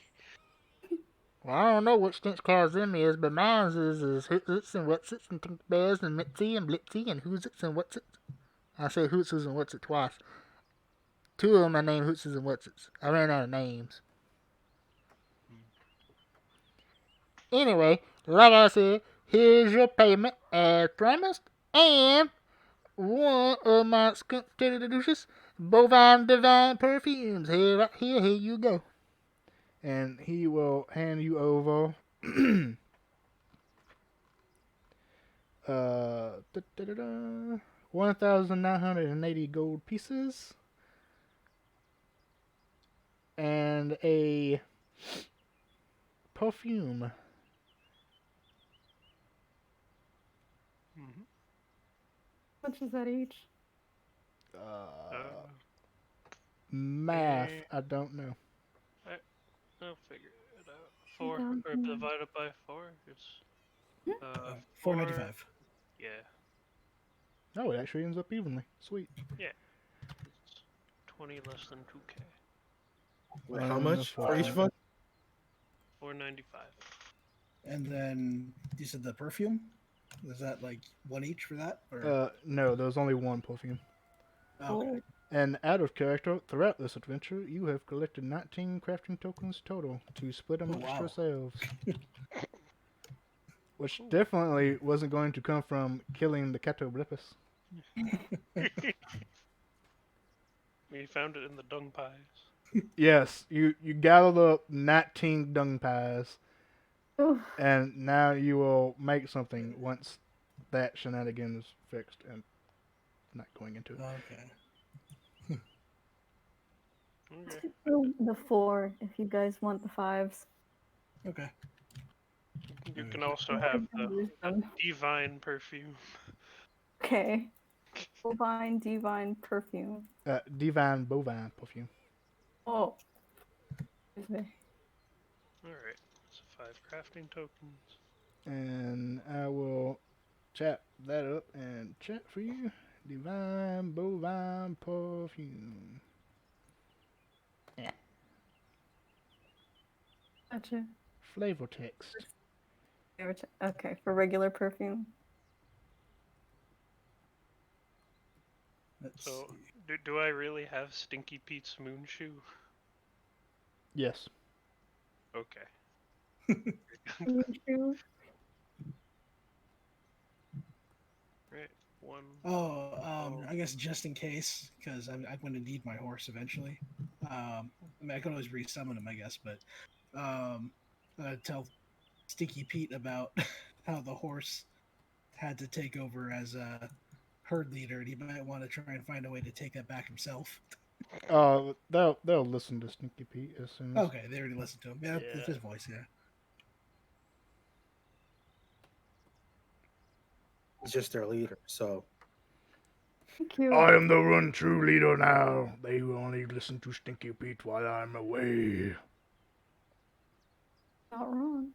Well, I don't know what Stench Cow's them is, but mine's is who's it and what's it and Tinkerbell's and Mitzi and Blitzy and who's it and what's it. I say Hootses and what's it twice. 2 of them I named Hootses and what's it. I ran out of names. Anyway, like I said, here's your payment as promised, and one of my skunk-titty-douches bovine divine perfumes. Here you go. And he will hand you over Da-da-da-da. 1,980 gold pieces. And a perfume. Mm-hmm. How much is that each? Math, I don't know. I'll figure it out. 4 or 1,000. divided by 4. It's 495. Yeah, Oh, it actually ends up evenly. Sweet. it's 20 less than 2k. Wait, how And much for each unfortunate. one? 495. And then you said the perfume? Is that like one each for that? Or No, there was only one perfume. okay. And out of character, throughout this adventure, you have collected 19 crafting tokens total to split amongst wow. yourselves. Which definitely wasn't going to come from killing the Catoblepus. We found it in the dung pies. Yes, you gathered up 19 dung pies, Oof. and now you will make something once that shenanigan is fixed, and not going into it. Okay. Okay. The 4 if you guys want the 5s. Okay. You can also have the divine perfume. Okay. Bovine divine perfume. Divine Bovine perfume. Oh. Excuse me. Alright, so 5 crafting tokens. And I will chat that up and chat for you. Divine Bovine perfume. Gotcha. Flavor text. Okay, for regular perfume. Let's So, see. do I really have Stinky Pete's moon shoe? Yes. Okay. Shoe. Right, 1. I guess just in case, because I'm going to need my horse eventually. I mean, I can always resummon him, I guess, but tell Stinky Pete about how the horse had to take over as a herd leader, and he might want to try and find a way to take that back himself. They'll listen to Stinky Pete as soon as. Okay, they already listened to him. Yeah, Yeah. it's his voice, yeah. He's just their leader, so Thank you. I am the one true leader now. They will only listen to Stinky Pete while I'm away. Not wrong.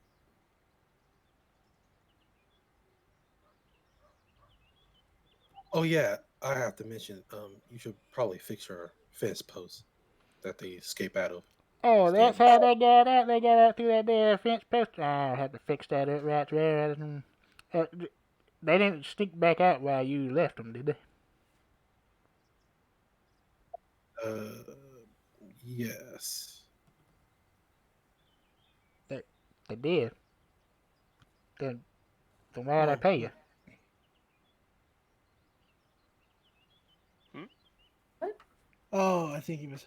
oh yeah, I have to mention, you should probably fix your fence post that they escape out of. Oh, It's that's damaged. how they got out. They got out through that there fence post. I had to fix that up right there. They didn't sneak back out while you left them, did they? Yes. They did. Then why'd I Well, pay you? Oh, I think he was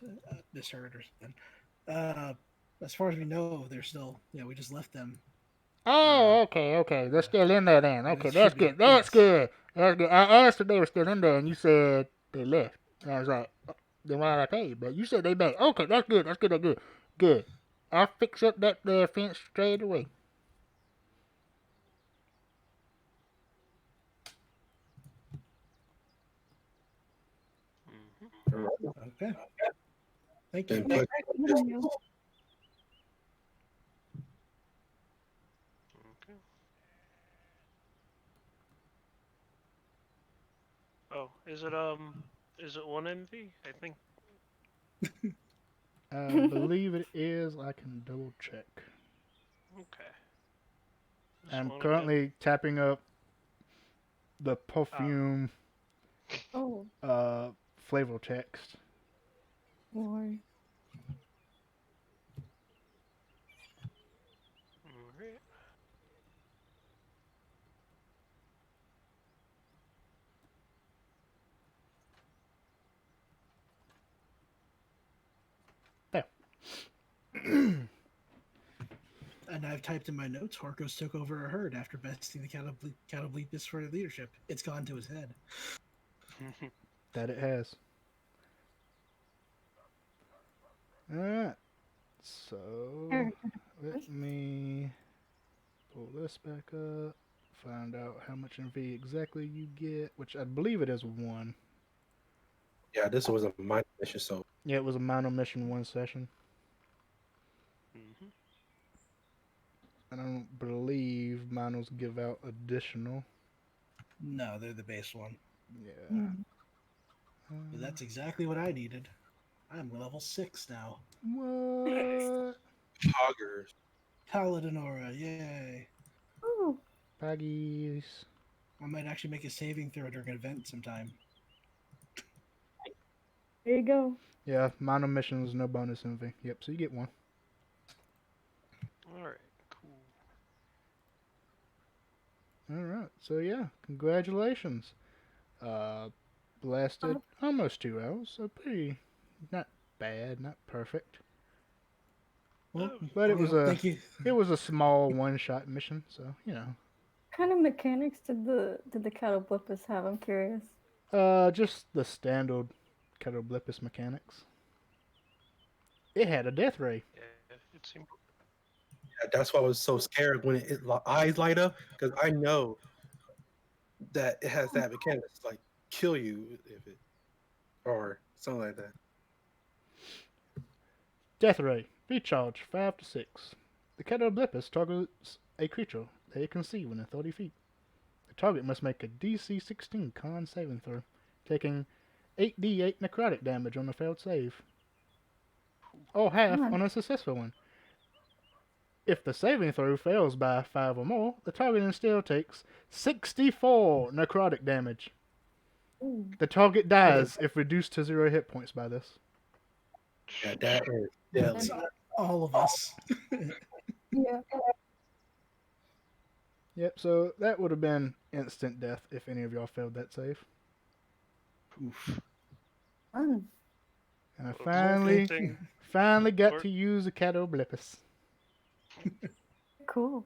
misheard or something. As far as we know, they're still. Yeah, we just left them. Oh, okay. They're still in there then. Okay, It that's should be, good. That's yes. good. That's good. I asked if they were still in there, and you said they left. And I was like, then why'd I pay you? But you said they back. Okay, that's good. That's good. Good. I'll fix up that there fence straight away. Okay. Thank you. And put Okay. Oh, is it 1 NV? I think. I believe it is. I can double check. Okay. Just I'm wanted currently tapping up the perfume Oh, flavor text. boy. Alright. and I've typed in my notes, Horkos took over a herd after besting the Catoblepus for leadership. It's gone to his head. That it has. Alright. So, let me pull this back up. Find out how much NV exactly you get, which I believe it is 1. Yeah, this was a minor mission, so Yeah, it was a minor mission 1 session. Mm-hmm. I don't believe minors give out additional. No, they're the base one. Yeah. Hmm. But that's exactly what I needed. I'm level 6 now. What? poggers. Paladin aura, yay! Ooh, Paggies. I might actually make a saving throw during an event sometime. there you go. Yeah, minor missions, no bonus NV. Yep, so you get 1. All right, cool. Alright, so yeah, congratulations. Lasted almost 2 hours, so pretty, not bad, not perfect. Well, But it was a thank you. it was a small one-shot mission, so you know. What kind of mechanics did the Catoblepus have? I'm curious. Just the standard Catoblepus mechanics. It had a death ray. Yeah, it seemed. Yeah, that's why I was so scared when eyes light up, because I know that it has that mechanic to like kill you if it or something like that. Death ray. Recharge 5 to 6. The Catoblepus targets a creature that it can see within 30 feet. The target must make a DC 16 con saving throw, taking 8d8 necrotic damage on a failed save, or half Come on. on a successful one. If the saving throw fails by 5 or more, the target instead takes 64 necrotic damage. Ooh. The target dies if reduced to 0 hit points by this. Yeah, that is deadly. It's all of us. Yeah. Yep, so that would have been instant death if any of y'all failed that save. Oof. Fun. And I Well, finally got Or- to use a Catoblepus. Cool.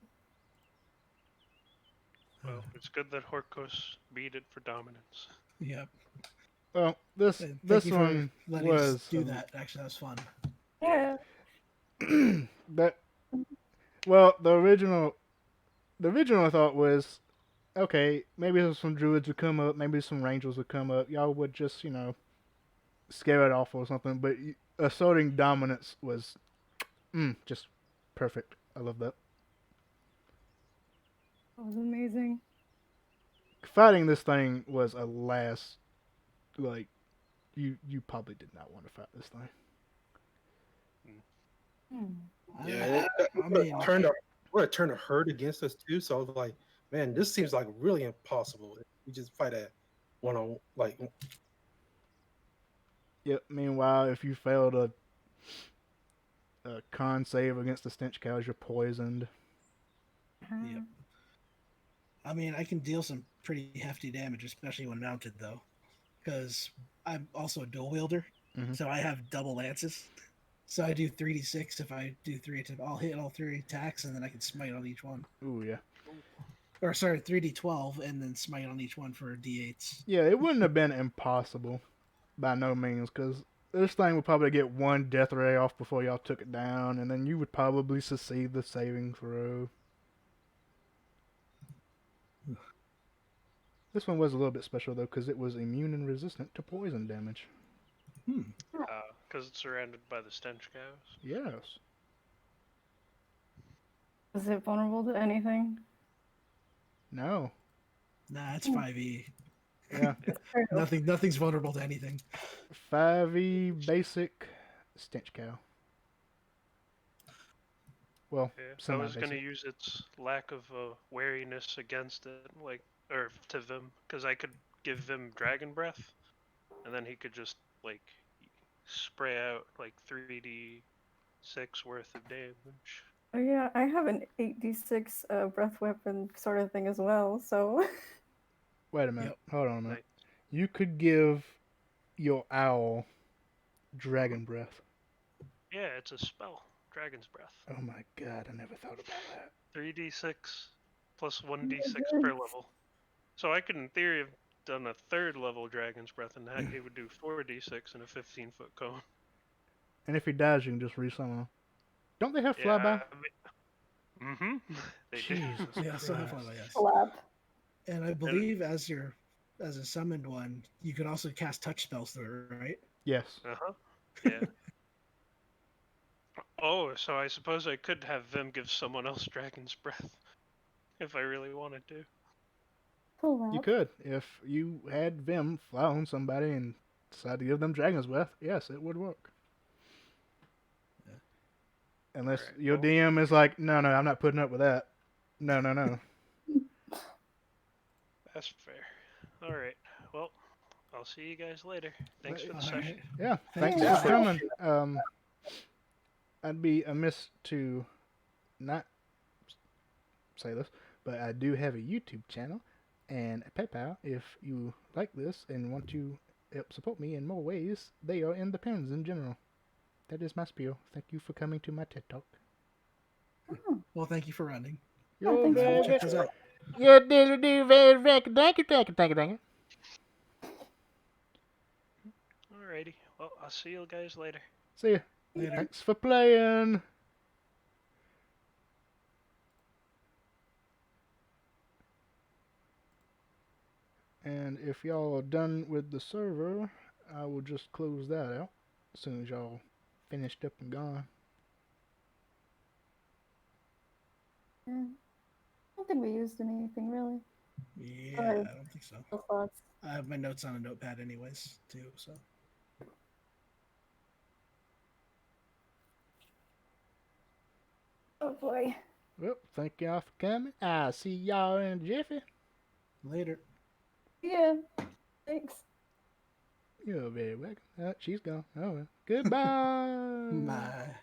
Well, it's good that Horkos beat it for dominance. Yep. Well, this Thank this you one for letting us was do that. Actually, that was fun. Yeah. that. Well, the original thought was, okay, maybe some druids would come up, maybe some rangers would come up. Y'all would just, scare it off or something. But asserting dominance was, just perfect. I love that. That was amazing. Fighting this thing was a last, like, you probably did not want to fight this thing. Yeah, I mean, would have turned a herd against us too. So I was like, man, this seems like really impossible. We just fight at one on like. Yep. Meanwhile, if you failed a con save against the stench cows, you're poisoned. Yep. I mean, I can deal some pretty hefty damage, especially when mounted, though, because I'm also a dual wielder, so I have double lances. So I do 3d6 if I do 3 attacks. I'll hit all 3 attacks, and then I can smite on each one. Ooh, yeah. Or sorry, 3d12, and then smite on each one for d8s. Yeah, it wouldn't have been impossible, by no means, because this thing would probably get 1 death ray off before y'all took it down, and then you would probably succeed the saving throw. This one was a little bit special, though, because it was immune and resistant to poison damage. Because it's surrounded by the stench cows. Yes. Is it vulnerable to anything? No. Nah, it's 5e. Yeah. Nothing's vulnerable to anything. 5e basic stench cow. Well, Yeah, I was semi-basic. going to use its lack of wariness against it, or to Vim, because I could give Vim dragon breath, and then he could just spray out 3d6 worth of damage. Oh yeah, I have an 8d6 breath weapon sort of thing as well. So. Wait a minute. Yep. Hold on a minute. Nice. You could give your owl dragon breath. Yeah, it's a spell. Dragon's Breath. Oh my god, I never thought about that. 3d6 plus 1d6 per level. So I could, in theory, have done a 3rd level Dragon's Breath, and that it would do 4d6 in a 15-foot cone. And if he dies, you can just resummon him. Don't they have Yeah. flyby? Mm-hmm. They do. Jesus We also have Christ. flyby, yes. Flap. And I believe as a summoned one, you can also cast touch spells through it, right? Yes. Uh-huh. Yeah. Oh, so I suppose I could have Vim give someone else Dragon's Breath if I really wanted to. Flap. You could. If you had Vim fly on somebody and decide to give them Dragon's Breath, yes, it would work. Yeah. Unless Alright, your well- DM is like, no, I'm not putting up with that. No. That's fair. Alright, well, I'll see you guys later. Thanks for the All session. right. Yeah, Thanks, thanks for Jeff. coming. I'd be amiss to not say this, but I do have a YouTube channel and a PayPal. If you like this and want to help support me in more ways, they are in the pins in general. That is my spiel. Thank you for coming to my TED Talk. Well, thank you for running. You're thanks very, Check us out. You do very thank you. Alrighty, well, I'll see you guys later. See ya. Later. Thanks for playing. And if y'all are done with the server, I will just close that out as soon as y'all finished up and gone. Yeah. I don't think we used anything really. Yeah, ahead. I don't think so. No thoughts. I have my notes on a notepad anyways, too, so. Oh boy. Well, thank y'all for coming. I'll see y'all in a jiffy. Later. Yeah. Thanks. You're very welcome. She's gone. Oh well. Goodbye. Bye.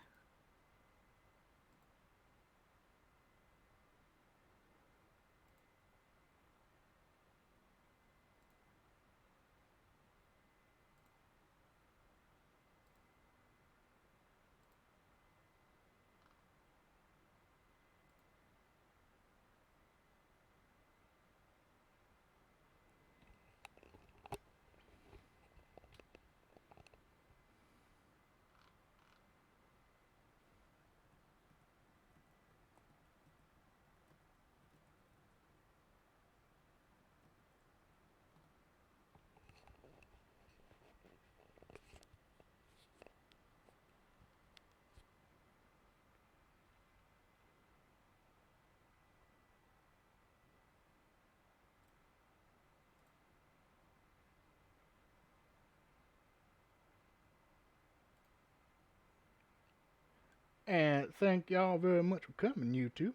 And thank y'all very much for coming, YouTube.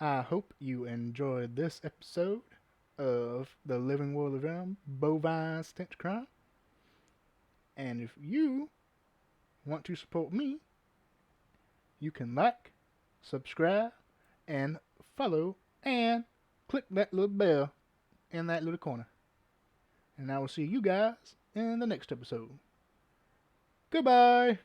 I hope you enjoyed this episode of the Living World of Realm Bovine Stench Krime. And if you want to support me, you can like, subscribe, and follow, and click that little bell in that little corner. And I will see you guys in the next episode. Goodbye!